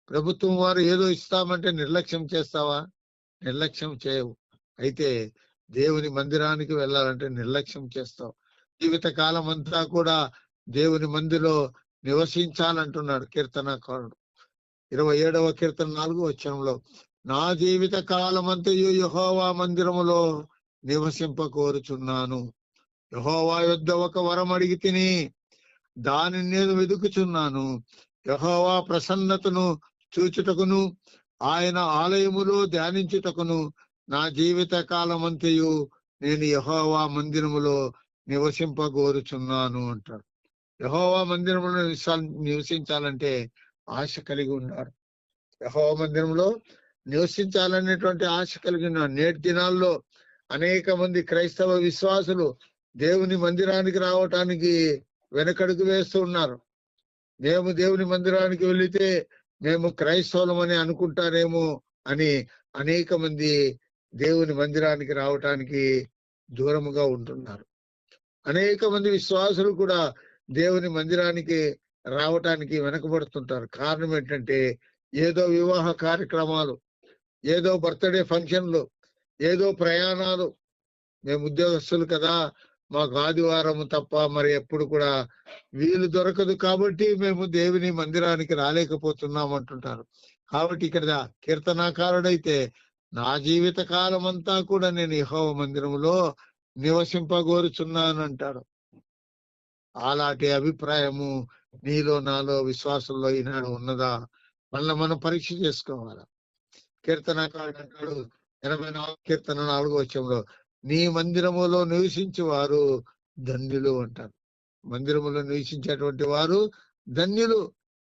ప్రభుత్వం వారు ఏదో ఇస్తామంటే నిర్లక్ష్యం చేస్తావా? నిర్లక్ష్యం చేయవు. అయితే దేవుని మందిరానికి వెళ్ళాలంటే నిర్లక్ష్యం చేస్తావు. జీవిత కాలం అంతా కూడా దేవుని మందిలో నివసించాలంటున్నాడు కీర్తనకారుడు. 27వ కీర్తన 4వ వచనంలో, నా జీవిత కాలం అంతయు యెహోవా మందిరములో నివసింపకోరుచున్నాను. యెహోవా యొద్ద ఒక వరం అడిగి తిని దానిని నేను వెదుకుచున్నాను. యెహోవా ప్రసన్నతను చూచుటకును ఆయన ఆలయములో ధ్యానించుటకును నా జీవిత కాలం అంతయు నేను యెహోవా మందిరములో నివసింపగోరుచున్నాను అంటాడు. యెహోవా మందిరంలో నివసించాలంటే ఆశ కలిగి ఉన్నారు. యెహోవా మందిరంలో నివసించాలనేటువంటి ఆశ కలిగి ఉన్నారు. నేటి దినాల్లో అనేక మంది క్రైస్తవ విశ్వాసులు దేవుని మందిరానికి రావటానికి వెనకడుగు వేస్తూ ఉన్నారు. మేము దేవుని మందిరానికి వెళితే మేము క్రైస్తవులమని అనుకుంటారేమో అని అనేక మంది దేవుని మందిరానికి రావటానికి దూరముగా ఉంటున్నారు. అనేక మంది విశ్వాసులు కూడా దేవుని మందిరానికి రావటానికి వెనకబడుతుంటారు. కారణం ఏంటంటే ఏదో వివాహ కార్యక్రమాలు, ఏదో బర్త్డే ఫంక్షన్లు, ఏదో ప్రయాణాలు. మేము ఉద్యోగస్తులు కదా, మాకు ఆదివారం తప్ప మరి ఎప్పుడు కూడా వీలు దొరకదు, కాబట్టి మేము దేవుని మందిరానికి రాలేకపోతున్నాం అంటుంటారు. కాబట్టి ఇక్కడ కీర్తనాకారుడైతే నా జీవిత కాలం అంతా కూడా నేను యెహోవా మందిరములో నివసింపగోరుచున్నాను అంటాడు. అలాంటి అభిప్రాయము నీలో నాలో విశ్వాసంలో ఈనాడు ఉన్నదా? మళ్ళీ మనం పరీక్ష చేసుకోవాలా. కీర్తనాకారుడు అంటాడు 84 కీర్తన 4వ వచనంలో, నీ మందిరములో నివసించే వారు ధన్యులు అంటారు. మందిరములో నివసించేటువంటి వారు ధన్యులు.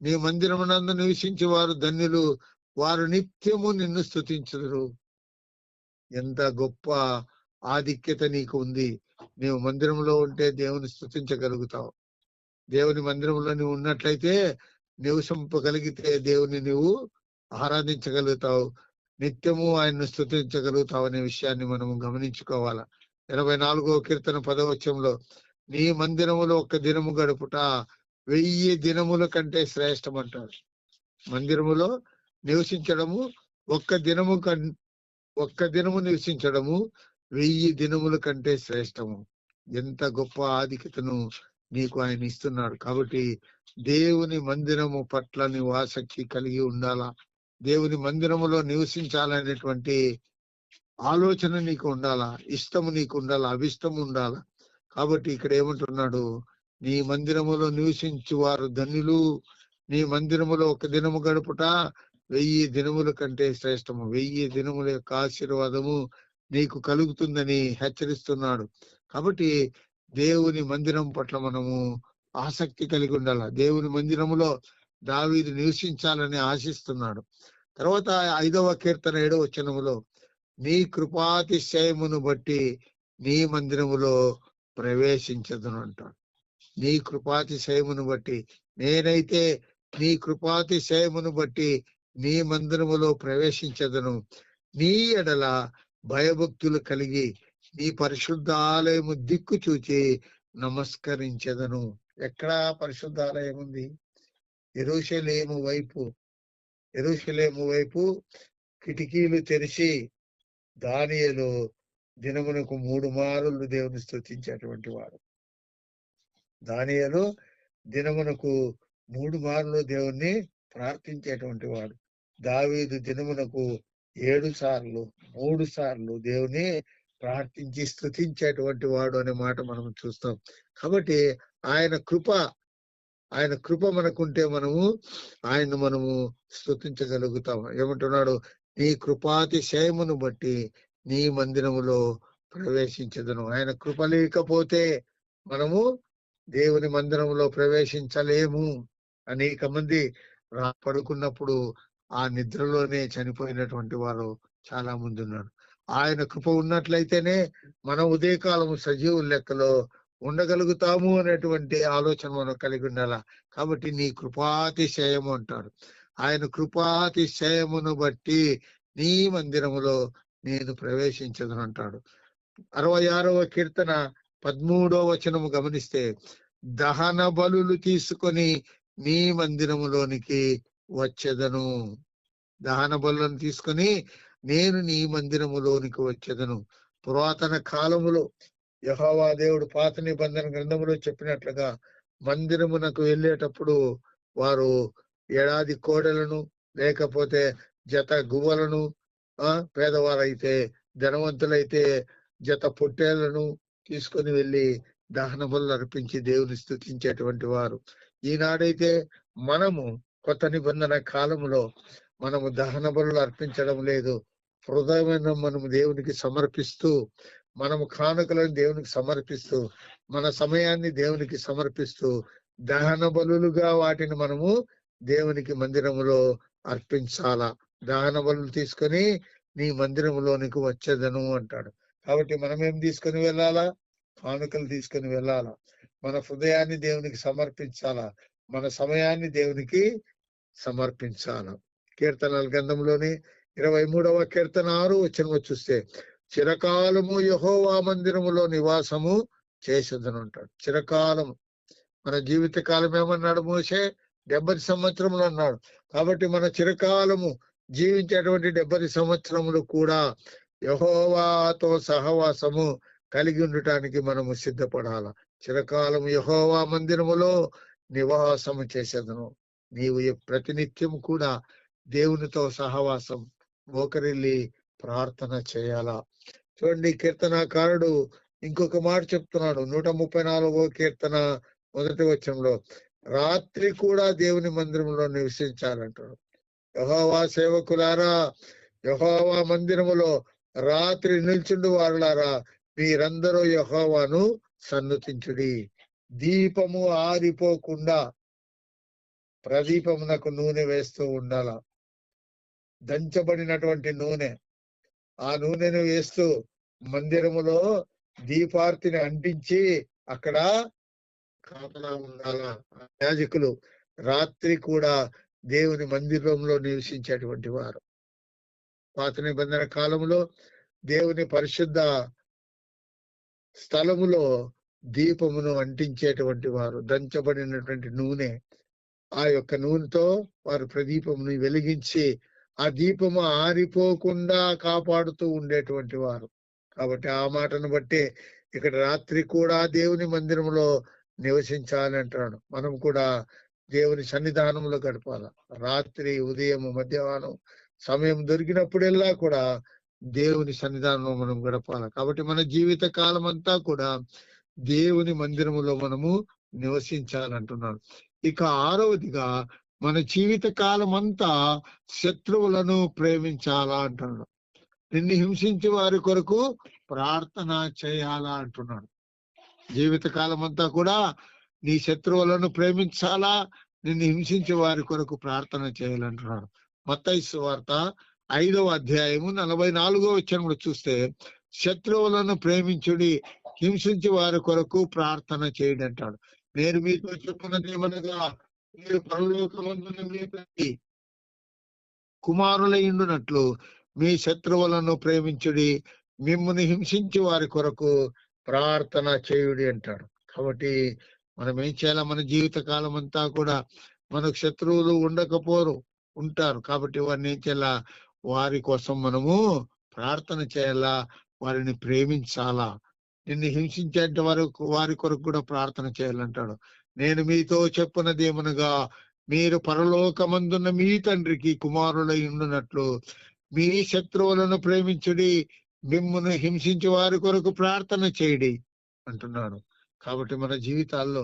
నీ మందిరమునందు నివసించే వారు ధన్యులు, వారు నిత్యము నిన్ను స్తుతించుదురు. ఎంత గొప్ప ఆధిక్యత నీకు ఉంది. నీవు మందిరంలో ఉంటే దేవుని స్తుతించగలుగుతావు. దేవుని మందిరంలో నువ్వు ఉన్నట్లయితే నివసింపగలిగితే దేవుని నువ్వు ఆరాధించగలుగుతావు, నిత్యము ఆయన్ను స్తుతించగలుగుతావు అనే విషయాన్ని మనము గమనించుకోవాలా. 84వ కీర్తన 10వ వచనంలో, నీ మందిరములో ఒక్క దినము గడుపుట 1000 దినముల కంటే శ్రేష్టం అంటారు. మందిరములో నివసించడము ఒక్క దినము నివసించడము 1000 దినముల కంటే శ్రేష్టము. ఎంత గొప్ప ఆధిక్యతను నీకు ఆయన ఇస్తున్నాడు. కాబట్టి దేవుని మందిరము పట్ల నీవు ఆసక్తి కలిగి ఉండాలా. దేవుని మందిరములో నివసించాలనేటువంటి ఆలోచన నీకు ఉండాలా, ఇష్టము నీకు ఉండాలా, అభిష్టము ఉండాలా. కాబట్టి ఇక్కడ ఏమంటున్నాడు, నీ మందిరములో నివసించు వారు ధన్యులు, నీ మందిరములో ఒక దినము గడుపుట 1000 దినముల కంటే శ్రేష్టము. 1000 దినముల యొక్క ఆశీర్వాదము నీకు కలుగుతుందని హెచ్చరిస్తున్నాడు. కాబట్టి దేవుని మందిరం పట్ల మనము ఆసక్తి కలిగి ఉండాల. దేవుని మందిరములో దావీదు నివసించాలని ఆశిస్తున్నాడు. తర్వాత 5వ కీర్తన 7వ వచనములో, నీ కృపాతిశయమును బట్టి నీ మందిరములో ప్రవేశించదును అంటాడు. నీ కృపాతిశయమును బట్టి, నేనైతే నీ కృపాతిశయమును బట్టి నీ మందిరములో ప్రవేశించదను, నీ ఎడల భయభక్తులు కలిగి నీ పరిశుద్ధ ఆలయము దిక్కు చూచి నమస్కరించదను. ఎక్కడ పరిశుద్ధ ఆలయం ఉంది? యెరూషలేము వైపు కిటికీలు తెరిచి దానియేలు దినమునకు 3 మారులు దేవుని స్తుతించేటువంటి వాడు. దానియేలు దినమునకు 3 మార్లు దేవుణ్ణి ప్రార్థించేటువంటి వాడు. దావీదు దినమునకు 7 సార్లు 3 సార్లు దేవుని ప్రార్థించి స్తుతించేటువంటి వాడు అనే మాట మనం చూస్తాం. కాబట్టి ఆయన కృప మనకుంటే మనము స్తుతించగలుగుతాం. ఏమంటున్నాడు, నీ కృపాతిశయమును బట్టి నీ మందిరములో ప్రవేశించదును. ఆయన కృప లేకపోతే మనము దేవుని మందిరంలో ప్రవేశించలేము. అనేక మంది పడుకున్నప్పుడు ఆ నిద్రలోనే చనిపోయినటువంటి వారు చాలా మంది ఉన్నారు. ఆయన కృప ఉన్నట్లయితేనే మనం ఉదయకాలము సజీవుల లెక్కలో ఉండగలుగుతాము అనేటువంటి ఆలోచన మనం కలిగి ఉండాల. కాబట్టి నీ కృపాతిశయము అంటాడు. ఆయన కృపాతిశయమును బట్టి నీ మందిరములో నేను ప్రవేశించదను అంటాడు. 66వ కీర్తన 13వ వచనము గమనిస్తే, దహన బలులు తీసుకొని నీ మందిరములోనికి వచ్చెదను. దహన బలులను తీసుకొని నేను నీ మందిరములోనికి వచ్చెదను. పురాతన కాలములో యెహోవా దేవుడు పాత నిబంధన గ్రంథములో చెప్పినట్లుగా మందిరమునకు వెళ్ళేటప్పుడు వారు ఏడాది కోడలను లేకపోతే జత గువ్వలను, పేదవారైతే ధనవంతులైతే జత పొట్టేళ్లను తీసుకొని వెళ్ళి దహన బలులు అర్పించి దేవుని స్తుతించేటువంటి వారు. ఈనాడైతే మనము కొత్త నిబంధన కాలంలో మనము దహన బలులు అర్పించడం లేదు. హృదయమైన మనము దేవునికి సమర్పిస్తూ, మనము కానుకలను దేవునికి సమర్పిస్తూ, మన సమయాన్ని దేవునికి సమర్పిస్తూ దహన బలులుగా వాటిని మనము దేవునికి మందిరములో అర్పించాలా. దహన బలులు తీసుకొని నీ మందిరములోనికి వచ్చేదను అంటాడు. కాబట్టి మనం ఏం తీసుకొని వెళ్ళాలా? కానుకలు తీసుకొని వెళ్ళాలా. మన హృదయాన్ని దేవునికి సమర్పించాలా, మన సమయాన్ని దేవునికి సమర్పించాలా. కీర్తనల గ్రంథంలోని 23వ కీర్తన 6వ వచనం చూస్తే, చిరకాలము యెహోవా మందిరములో నివాసము చేసేదను అంటాడు. చిరకాలము, మన జీవిత కాలం ఏమన్నాడు మోషే? 70 సంవత్సరములు అన్నాడు. కాబట్టి మన చిరకాలము జీవించేటువంటి 70 సంవత్సరములు కూడా యెహోవాతో సహవాసము కలిగి ఉండటానికి మనము సిద్ధపడాల. చిరకాలం యెహోవా మందిరములో నివాసము చేసేదను. నీవు ప్రతినిత్యం కూడా దేవునితో సహవాసం మోకరిల్లి ప్రార్థన చేయాలా. చూడండి, కీర్తనాకారుడు ఇంకొక మాట చెప్తున్నాడు. 134వ కీర్తన 1వ వచనంలో రాత్రి కూడా దేవుని మందిరంలో నివసించాలంటాడు. యెహోవా సేవకులారా, యెహోవా మందిరములో రాత్రి నిల్చుండు వారులారా, మీరందరూ యెహోవాను సన్నుతించుడి. దీపము ఆరిపోకుండా ప్రదీపమునకు నూనె వేస్తూ ఉండాల. దంచబడినటువంటి నూనె, ఆ నూనెను వేస్తూ మందిరములో దీపార్తిని అంటించి అక్కడ కాపలా ఉండాలా. యాజకులు రాత్రి కూడా దేవుని మందిరంలో నివసించేటువంటి వారు. పాత నిబంధన కాలంలో దేవుని పరిశుద్ధ స్థలములో దీపమును అంటించేటువంటి వారు. దంచబడినటువంటి నూనె, ఆ యొక్క నూనెతో వారు ప్రదీపమును వెలిగించి ఆ దీపము ఆరిపోకుండా కాపాడుతూ ఉండేటువంటి వారు. కాబట్టి ఆ మాటను బట్టి ఇక్కడ రాత్రి కూడా దేవుని మందిరంలో నివసించాలి అంటున్నాడు. మనం కూడా దేవుని సన్నిధానంలో గడపాల. రాత్రి, ఉదయం, మధ్యాహ్నం సమయం దొరికినప్పుడెల్లా కూడా దేవుని సన్నిధానంలో మనం గడపాల. కాబట్టి మన జీవిత కాలం అంతా కూడా దేవుని మందిరములో మనము నివసించాలంటున్నాడు. ఇక 6వదిగా మన జీవిత కాలం అంతా శత్రువులను ప్రేమించాలా అంటున్నాడు. నిన్ను హింసించే వారి కొరకు ప్రార్థన చేయాలా అంటున్నాడు. జీవిత కాలం అంతా కూడా నీ శత్రువులను ప్రేమించాలా, నిన్ను హింసించే వారి కొరకు ప్రార్థన చేయాలంటున్నాడు. మత్తయి సువార్త 5వ అధ్యాయము 44వ వచనంలో చూస్తే, శత్రువులను ప్రేమించుడి, హింసించే వారి కొరకు ప్రార్థన చేయండి అంటాడు. నేను మీతో చెప్పున్నది ఏమనగా, మీరు పరలోకమందున మీ తండ్రి కుమారులైండునట్లు మీ శత్రువులను ప్రేమించుడి, మిమ్ముని హింసించే వారి కొరకు ప్రార్థన చేయుడి అంటాడు. కాబట్టి మనం ఏం చేయాలా? మన జీవిత కాలం అంతా కూడా మనకు శత్రువులు ఉండకపోరు, ఉంటారు. కాబట్టి వారిని ఏం చేయాలా? వారి కోసం మనము ప్రార్థన చేయాలా, వారిని ప్రేమించాలా. నిన్ను హింసించే వారి కొరకు కూడా ప్రార్థన చేయాలంటాడు. నేను మీతో చెప్పున్నది ఏమనగా, మీరు పరలోకమందున్న మీ తండ్రికి కుమారులై ఉండునట్లు మీ శత్రువులను ప్రేమించుడి, మిమ్మును హింసించే వారి కొరకు ప్రార్థన చేయడి అంటున్నాడు. కాబట్టి మన జీవితాల్లో,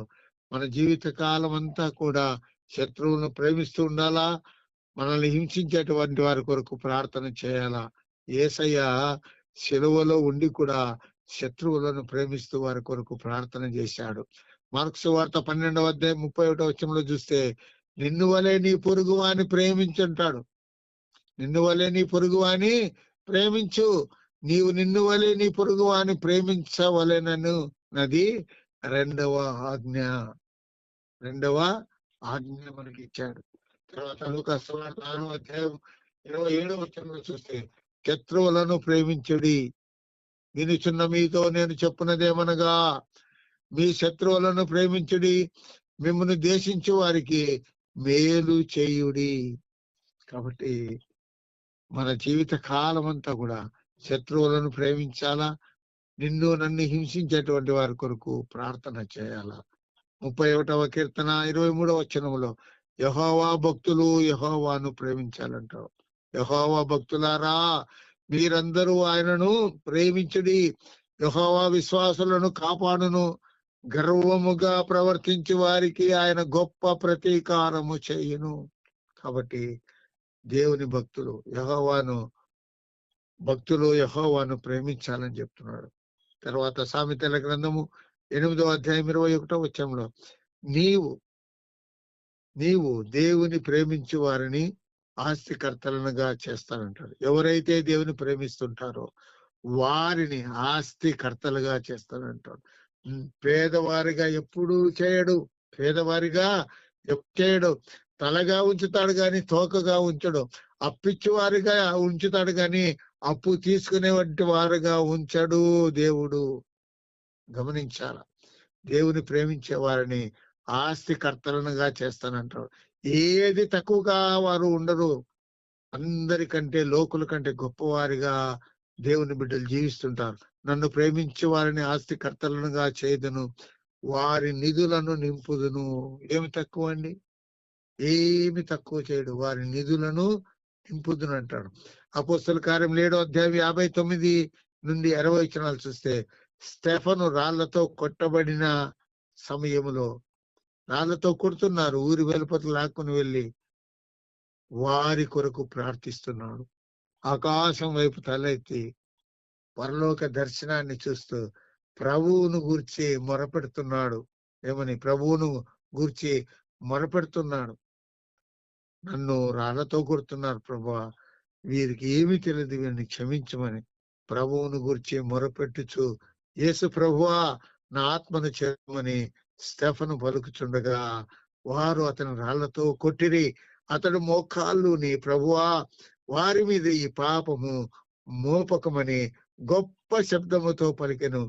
మన జీవిత కాలం అంతా కూడా శత్రువులను ప్రేమిస్తూ ఉండాలా, మనల్ని హింసించేటువంటి వారి కొరకు ప్రార్థన చేయాలా. యేసయ్య శిలువలో ఉండి కూడా శత్రువులను ప్రేమిస్తూ వారి కొరకు ప్రార్థన చేశాడు. మార్కు సువార్త 12వ అధ్యాయం 31వ వచనంలో చూస్తే, నిన్ను వలె నీ పొరుగు వాని ప్రేమించుంటాడు. నిన్ను వలె నీ పొరుగు వాని ప్రేమించు, నీవు నిన్ను వలె నీ పొరుగు వాని ప్రేమించవలెనను నది రెండవ ఆజ్ఞ మనకి ఇచ్చాడు. తర్వాత లూకా సువార్త 6వ అధ్యాయం 27వ వచనంలో చూస్తే, శత్రువులను ప్రేమించుడి, వినుచున్న మీతో నేను చెప్పున్నదేమనగా, మీ శత్రువులను ప్రేమించుడి, మిమ్మల్ని ద్వేషించే వారికి మేలు చేయుడి. కాబట్టి మన జీవిత కాలం అంతా కూడా శత్రువులను ప్రేమించాలా, నన్ను హింసించేటువంటి వారి కొరకు ప్రార్థన చేయాలా. 31వ కీర్తన 23వ వచనంలో, యెహోవా భక్తులు యెహోవాను ప్రేమించాలంటారు. యెహోవా భక్తులారా, మీరందరూ ఆయనను ప్రేమించుడి. యెహోవా విశ్వాసులను కాపాడును, గర్వముగా ప్రవర్తించే వారికి ఆయన గొప్ప ప్రతీకారము చేయును. కాబట్టి దేవుని భక్తులు యెహోవాను ప్రేమించాలని చెప్తున్నాడు. తర్వాత సామెతల గ్రంథము 8వ అధ్యాయం 21వ వచనంలో, నీవు దేవుని ప్రేమించు వారిని ఆస్తికర్తలనుగా చేస్తానంటాడు. ఎవరైతే దేవుని ప్రేమిస్తుంటారో వారిని ఆస్తికర్తలుగా చేస్తానంటాడు. పేదవారిగా ఎప్పుడు చేయడు, తలగా ఉంచుతాడు గాని తోకగా ఉంచడు. అప్పిచ్చేవారిగా ఉంచుతాడు గాని అప్పు తీసుకునేటువంటి వారుగా ఉంచడు దేవుడు. గమనించాల, దేవుని ప్రేమించే వారిని ఆస్తికర్తలనుగా చేస్తానంటాడు. ఏది తక్కువగా వారు ఉండరు, అందరికంటే లోకుల కంటే గొప్పవారిగా దేవుని బిడ్డలు జీవిస్తుంటారు. నన్ను ప్రేమించే వారిని ఆస్తికర్తలుగా చేయదును, వారి నిధులను నింపుదును. ఏమి తక్కువ అండి? ఏమి తక్కువ చేయడు, వారి నిధులను నింపుదును అంటాడు. అపోస్తల కార్యం 7వ అధ్యాయం 59 నుండి 60 వచనాలు చూస్తే, స్టెఫను రాళ్లతో కొట్టబడిన సమయములో, రాళ్లతో కొడుతున్నారు, ఊరి వెలుపల లాక్కుని వెళ్ళి వారి కొరకు ప్రార్థిస్తున్నాడు. ఆకాశం వైపు తలెత్తి పరలోక దర్శనాన్ని చూస్తూ ప్రభువును గూర్చి మొరపెడుతున్నాడు. ఏమని? ప్రభువును గూర్చి మొరపెడుతున్నాడు. నన్ను రాళ్లతో కొడుతున్నారు ప్రభువా, వీరికి ఏమీ తెలియదు, వీరిని క్షమించమని ప్రభువును గూర్చి మొరపెట్టుచు, యేసు ప్రభువా నా ఆత్మను చేరమని స్టెఫను పలుకుచుండగా వారు అతని రాళ్లతో కొట్టిరి. అతడు మోకాళ్ళుని, ప్రభువా వారి మీద ఈ పాపము మోపకమని గొప్ప శబ్దముతో పలికెను.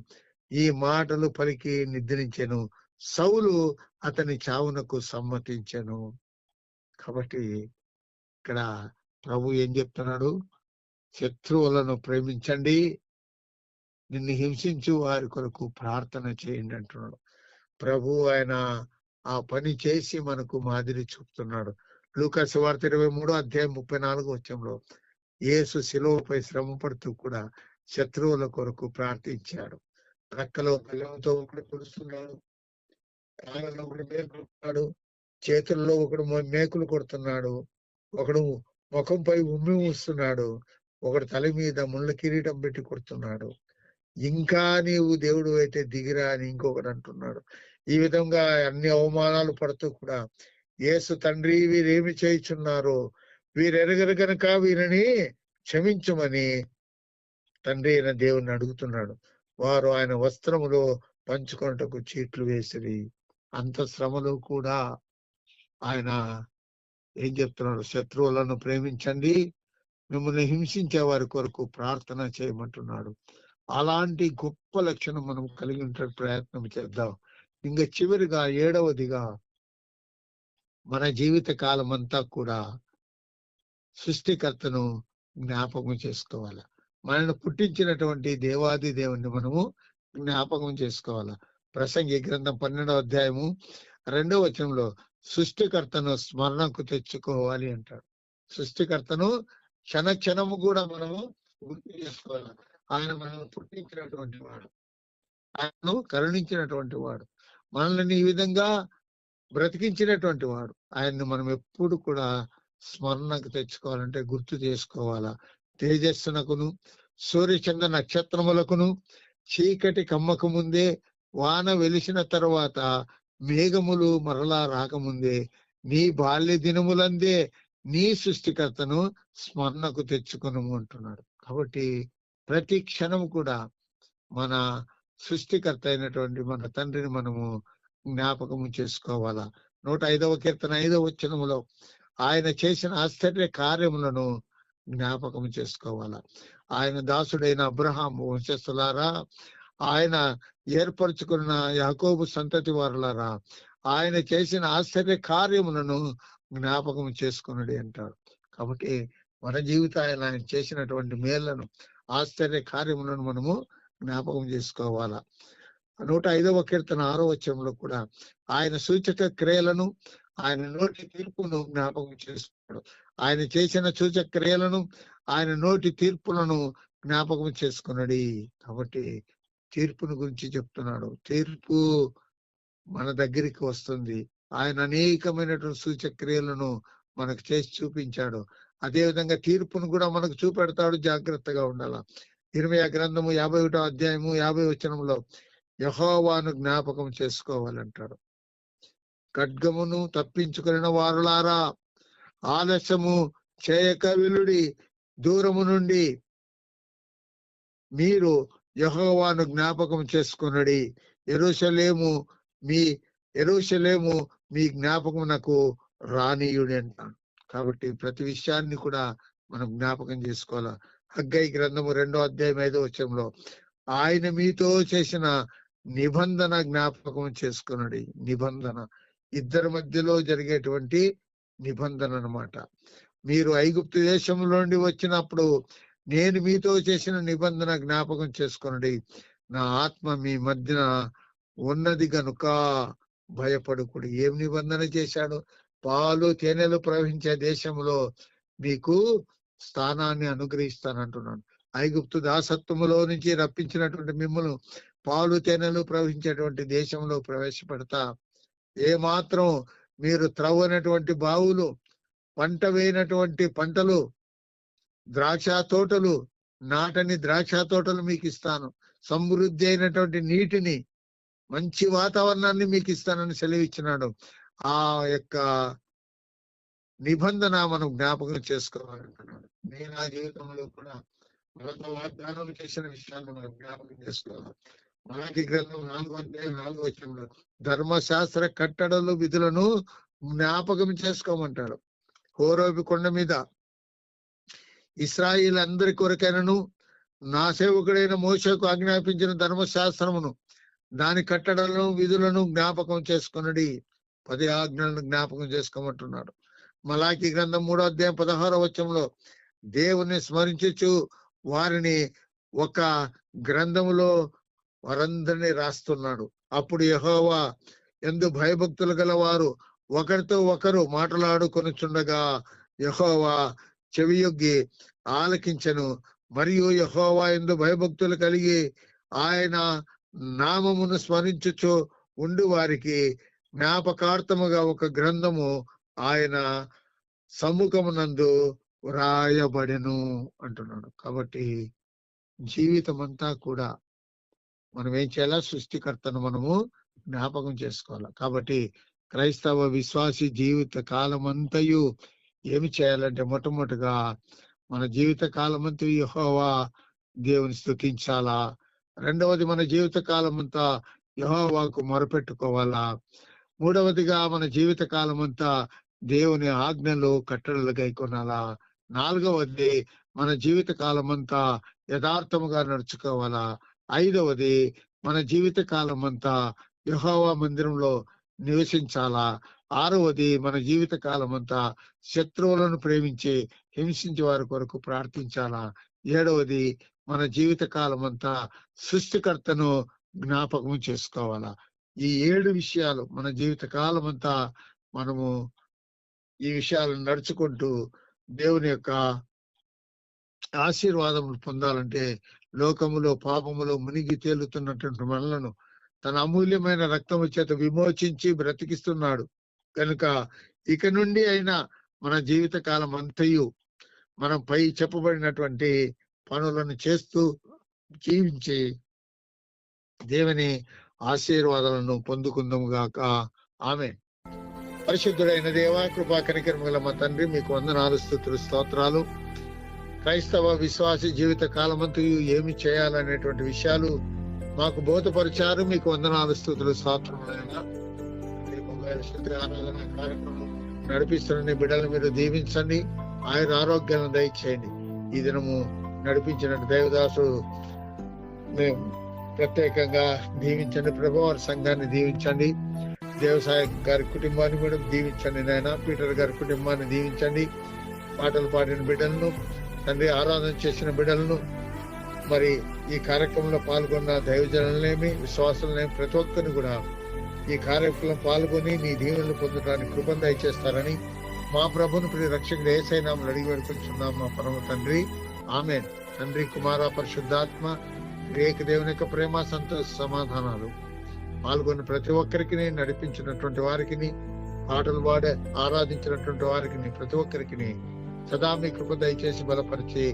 ఈ మాటలు పలికి నిద్రించెను. సౌలు అతని చావునకు సమ్మతించెను. కాబట్టి ఇక్కడ ప్రభు ఏం చెప్తున్నాడు? శత్రువులను ప్రేమించండి, నిన్ను హింసించు వారి కొరకు ప్రార్థన చేయండి అంటున్నాడు ప్రభు. ఆయన ఆ పని చేసి మనకు మాదిరి చూపుతున్నాడు. లూకా సువార్త 23వ అధ్యాయం 34వ వచనంలో యేసు శిలువపై శ్రమ పడుతూ కూడా శత్రువుల కొరకు ప్రార్థించాడు. రెక్కలో బెల్లంతో ఒకడు కొడుతున్నాడు, కాళ్ళలో ఒకడు మేకులు, చేతుల్లో ఒకడు మేకులు కొడుతున్నాడు, ఒకడు ముఖంపై ఉమ్మి ఊస్తున్నాడు, ఒకడు తల మీద ముళ్ళ కిరీటం పెట్టి కొడుతున్నాడు. ఇంకా నీవు దేవుడు అయితే దిగిరా అని ఇంకొకడు అంటున్నాడు. ఈ విధంగా అన్ని అవమానాలు పడుతూ కూడా యేసు, తండ్రి వీరేమి చేయుచున్నారో వీరెరగరు గనుక వీరిని క్షమించమని తండ్రి అయిన దేవుని అడుగుతున్నాడు. వారు ఆయన వస్త్రములో పంచుకొనుటకు చీట్లు వేసిరి. అంత శ్రమలో కూడా ఆయన ఏం చెప్తున్నాడు? శత్రువులను ప్రేమించండి, మిమ్మల్ని హింసించే వారి కొరకు ప్రార్థన చేయమంటున్నాడు. అలాంటి గొప్ప లక్షణం మనం కలిగి ఉంటే ప్రయత్నం చేద్దాం. ఇంకా చివరిగా 7వదిగా మన జీవిత కాలం అంతా కూడా సృష్టికర్తను జ్ఞాపకం చేసుకోవాలి. మనల్ని పుట్టించినటువంటి దేవాది దేవుణ్ణి మనము జ్ఞాపకం చేసుకోవాలి. ప్రసంగి గ్రంథం 12వ అధ్యాయము 2వ వచనంలో సృష్టికర్తను స్మరణకు తెచ్చుకోవాలి అంటాడు. సృష్టికర్తను క్షణము కూడా మనము గుర్తు చేసుకోవాలి. ఆయన మనల్ని పుట్టించినటువంటి వాడు, ఆయనను కరుణించినటువంటి వాడు, మనల్ని ఈ విధంగా బ్రతికించినటువంటి వాడు. ఆయన్ని మనం ఎప్పుడు కూడా స్మరణకు తెచ్చుకోవాలంటే గుర్తు చేసుకోవాలా. తేజస్సునకును సూర్యచంద్ర నక్షత్రములకును చీకటి కమ్మకు ముందే, వాన వెలిసిన తర్వాత మేఘములు మరలా రాకముందే, నీ బాల్య దినములందే నీ సృష్టికర్తను స్మరణకు తెచ్చుకును అంటున్నాడు. కాబట్టి ప్రతి క్షణం కూడా మన సృష్టికర్త అయినటువంటి మన తండ్రిని మనము జ్ఞాపకము చేసుకోవాలా. 105వ కీర్తన 5వ వచనములో ఆయన చేసిన ఆశ్చర్య కార్యములను జ్ఞాపకం చేసుకోవాలా. ఆయన దాసుడైన అబ్రహాము వంశస్థులారా, ఆయన ఏర్పరచుకున్న యాకోబు సంతతి వారులారా, ఆయన చేసిన ఆశ్చర్య కార్యములను జ్ఞాపకం చేసుకున్నాడు అంటాడు. కాబట్టి మన జీవితాన్ని ఆయన చేసినటువంటి మేళ్లను, ఆశ్చర్య కార్యములను మనము జ్ఞాపకం చేసుకోవాలా. 105వ కీర్తన 6వ వచనంలో కూడా ఆయన సూచక క్రియలను, ఆయన నోటి తీర్పును జ్ఞాపకం చేసుకున్నాడు. ఆయన చేసిన సూచక క్రియలను, ఆయన నోటి తీర్పులను జ్ఞాపకం చేసుకున్నాడు. కాబట్టి తీర్పును గురించి చెప్తున్నాడు. తీర్పు మన దగ్గరికి వస్తుంది. ఆయన అనేకమైనటువంటి సూచక క్రియలను మనకు చేసి చూపించాడు. అదే విధంగా తీర్పును కూడా మనకు చూపెడతాడు. జాగ్రత్తగా ఉండాల. ఇర్మీయా గ్రంథము 51వ అధ్యాయము 50వ వచనంలో యెహోవాను జ్ఞాపకం చేసుకోవాలంటాడు. ఖడ్గమును తప్పించుకున్న వారులారా, ఆలస్యము చేయక వెలుడి, దూరము నుండి మీరు యెహోవాను జ్ఞాపకం చేసుకున్నది. యెరూషలేము మీ జ్ఞాపకమునకు రానీయుడి అంటాడు. కాబట్టి ప్రతి విషయాన్ని కూడా మనం జ్ఞాపకం చేసుకోవాలా. హగ్గయి గ్రంథము 2వ అధ్యాయం 5వ వచనంలో ఆయన మీతో చేసిన నిబంధన జ్ఞాపకం చేసుకున్నాడు. నిబంధన ఇద్దరి మధ్యలో జరిగేటువంటి నిబంధన అన్నమాట. మీరు ఐగుప్తు దేశంలో నుండి వచ్చినప్పుడు నేను మీతో చేసిన నిబంధన జ్ఞాపకం చేసుకొనుడి. నా ఆత్మ మీ మధ్యన ఉన్నది గనుక భయపడుకుడి. ఏం నిబంధన చేశాడు? పాలు తేనెలు ప్రవహించే దేశంలో మీకు స్థానాన్ని అనుగ్రహిస్తానంటున్నాడు. ఐగుప్తు దాసత్వములో నుంచి రప్పించినటువంటి మిమ్మల్ని పాలు తేనెలు ప్రవహించేటువంటి దేశంలో ప్రవేశపెడతా. ఏమాత్రం మీరు త్రవ్వనటువంటి బావులు, పంట వేయనటువంటి పంటలు, ద్రాక్ష తోటలు, నాటని ద్రాక్ష తోటలు మీకు ఇస్తాను. సమృద్ధి అయినటువంటి నీటిని, మంచి వాతావరణాన్ని మీకు ఇస్తానని సెలవిచ్చినాడు. ఆ యొక్క నిబంధన మనం జ్ఞాపకం చేసుకోవాలంటున్నాడు. నేను నా జీవితంలో కూడా మనతో వాగ్దానం చేసిన విషయాన్ని మనం జ్ఞాపకం చేసుకోవాలి. మనకి గ్రంథం 4:4 ధర్మశాస్త్ర కట్టడలు విధులను జ్ఞాపకం చేసుకోమంటాడు. హోరేబు కొండ మీద ఇశ్రాయేలు అందరి కొరకైనను నా సేవకుడైన మోషేకు ఆజ్ఞాపించిన ధర్మశాస్త్రమును, దాని కట్టడలను విధులను జ్ఞాపకం చేసుకొనుడి. 10 ఆజ్ఞలను జ్ఞాపకం చేసుకోమంటున్నాడు. మలాకి గ్రంథం 3:16 దేవుని స్మరించుచు వారిని ఒక గ్రంథములో వారందరినీ రాస్తున్నాడు. అప్పుడు యెహోవా యందు భయభక్తులు గల వారు ఒకరితో ఒకరు మాట్లాడుకొనుచుండగా యెహోవా చెవియొగ్గి ఆలకించెను. మరియు యెహోవా యందు భయభక్తులు కలిగి ఆయన నామమును స్మరించుచు ఉండు వారికి జ్ఞాపకార్థముగా ఒక గ్రంథము ఆయన సముఖమునందు వ్రాయబడెను అంటున్నాడు. కాబట్టి జీవితం అంతా కూడా మనం ఏం చేయాలా? సృష్టికర్తను మనము జ్ఞాపకం చేసుకోవాలి. కాబట్టి క్రైస్తవ విశ్వాసి జీవిత కాలం అంతయు ఏమి చేయాలంటే, మొట్టమొదటిగా మన జీవిత కాలం అంతా యెహోవా దేవుని స్తుతించాలా. రెండవది, మన జీవిత కాలం అంతా యెహోవాకు మొరపెట్టుకోవాలా. మూడవదిగా, మన జీవిత కాలం అంతా దేవుని ఆజ్ఞలు కట్టడలు గైకొనాలా. నాలుగవది, మన జీవిత కాలం అంతా యథార్థముగా నడుచుకోవాలా. ఐదవది, మన జీవిత కాలం అంతా యెహోవా మందిరంలో నివసించాలా. ఆరవది, మన జీవిత కాలం అంతా శత్రువులను ప్రేమించి హింసించే వారి కొరకు ప్రార్థించాలా. ఏడవది, మన జీవిత కాలం అంతా సృష్టికర్తను జ్ఞాపకం చేసుకోవాలా. ఈ 7 విషయాలు మన జీవిత కాలం అంతా మనము ఈ విషయాలను నడుచుకుంటూ దేవుని యొక్క ఆశీర్వాదములు పొందాలంటే, లోకములో పాపములో మునిగి తేలుతున్నటువంటి మనలను తన అమూల్యమైన రక్తము చేత విమోచించి బ్రతికిస్తున్నాడు కనుక ఇక నుండి అయినా మన జీవిత కాలం అంతయు మనం పై చెప్పబడినటువంటి పనులను చేస్తూ జీవించి దేవుని ఆశీర్వాదాలను పొందుకుందాము గాక. ఆమేన్. పరిశుద్ధుడైన దేవా, కృపా కనికరము గల మా తండ్రి, మీకు వందనాలు, స్తుతులు, స్తోత్రాలు. క్రైస్తవ విశ్వాసి జీవిత కాలమంతయు ఏమి చేయాలనేటువంటి విషయాలు మాకు బోధపరిచారు. మీకు వందనాలు, స్తుతులు, స్తోత్రములైన ఆరాధన కార్యక్రమం నడిపిస్తున్న బిడ్డలను మీరు దీవించండి, ఆయన ఆరోగ్యాలను దయచేయండి. ఈ దినము నడిపించిన దైవదాసుడు మేము ప్రత్యేకంగా దీవించండి ప్రభు. వారి సంఘాన్ని దీవించండి. దేవసాయ గారి కుటుంబాన్ని కూడా దీవించండి నాయన. పీటర్ గారి కుటుంబాన్ని దీవించండి. పాటలు పాడిన బిడ్డలను తండ్రి, ఆరాధన చేసిన బిడ్డలను, మరి ఈ కార్యక్రమంలో పాల్గొన్న దైవజనులనేమి విశ్వాసులనేమి ప్రతి ఒక్కరిని కూడా ఈ కార్యక్రమం పాల్గొని నీ దీవెనలు పొందడానికి కృపను దయచేస్తారని మా ప్రభుని ప్రియ రక్షకుడు యేసయ్య నామములో అడిగి వేడుకొంచున్నాం మా పరమ తండ్రి. ఆమేన్. తండ్రి, కుమార, పరిశుద్ధాత్మ ఏక దేవుని యొక్క ప్రేమ, సంతోష, సమాధానాలు పాల్గొన్న ప్రతి ఒక్కరికి, నడిపించినటువంటి వారికి, పాటలు పాడే ఆరాధించినటువంటి వారికి, ప్రతి ఒక్కరికి సదా మీ కృప దయచేసి బలపరిచి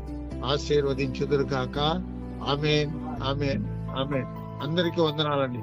ఆశీర్వదించుదురుగాక. ఆమేన్, ఆమేన్, ఆమేన్. అందరికీ వందనాలండి.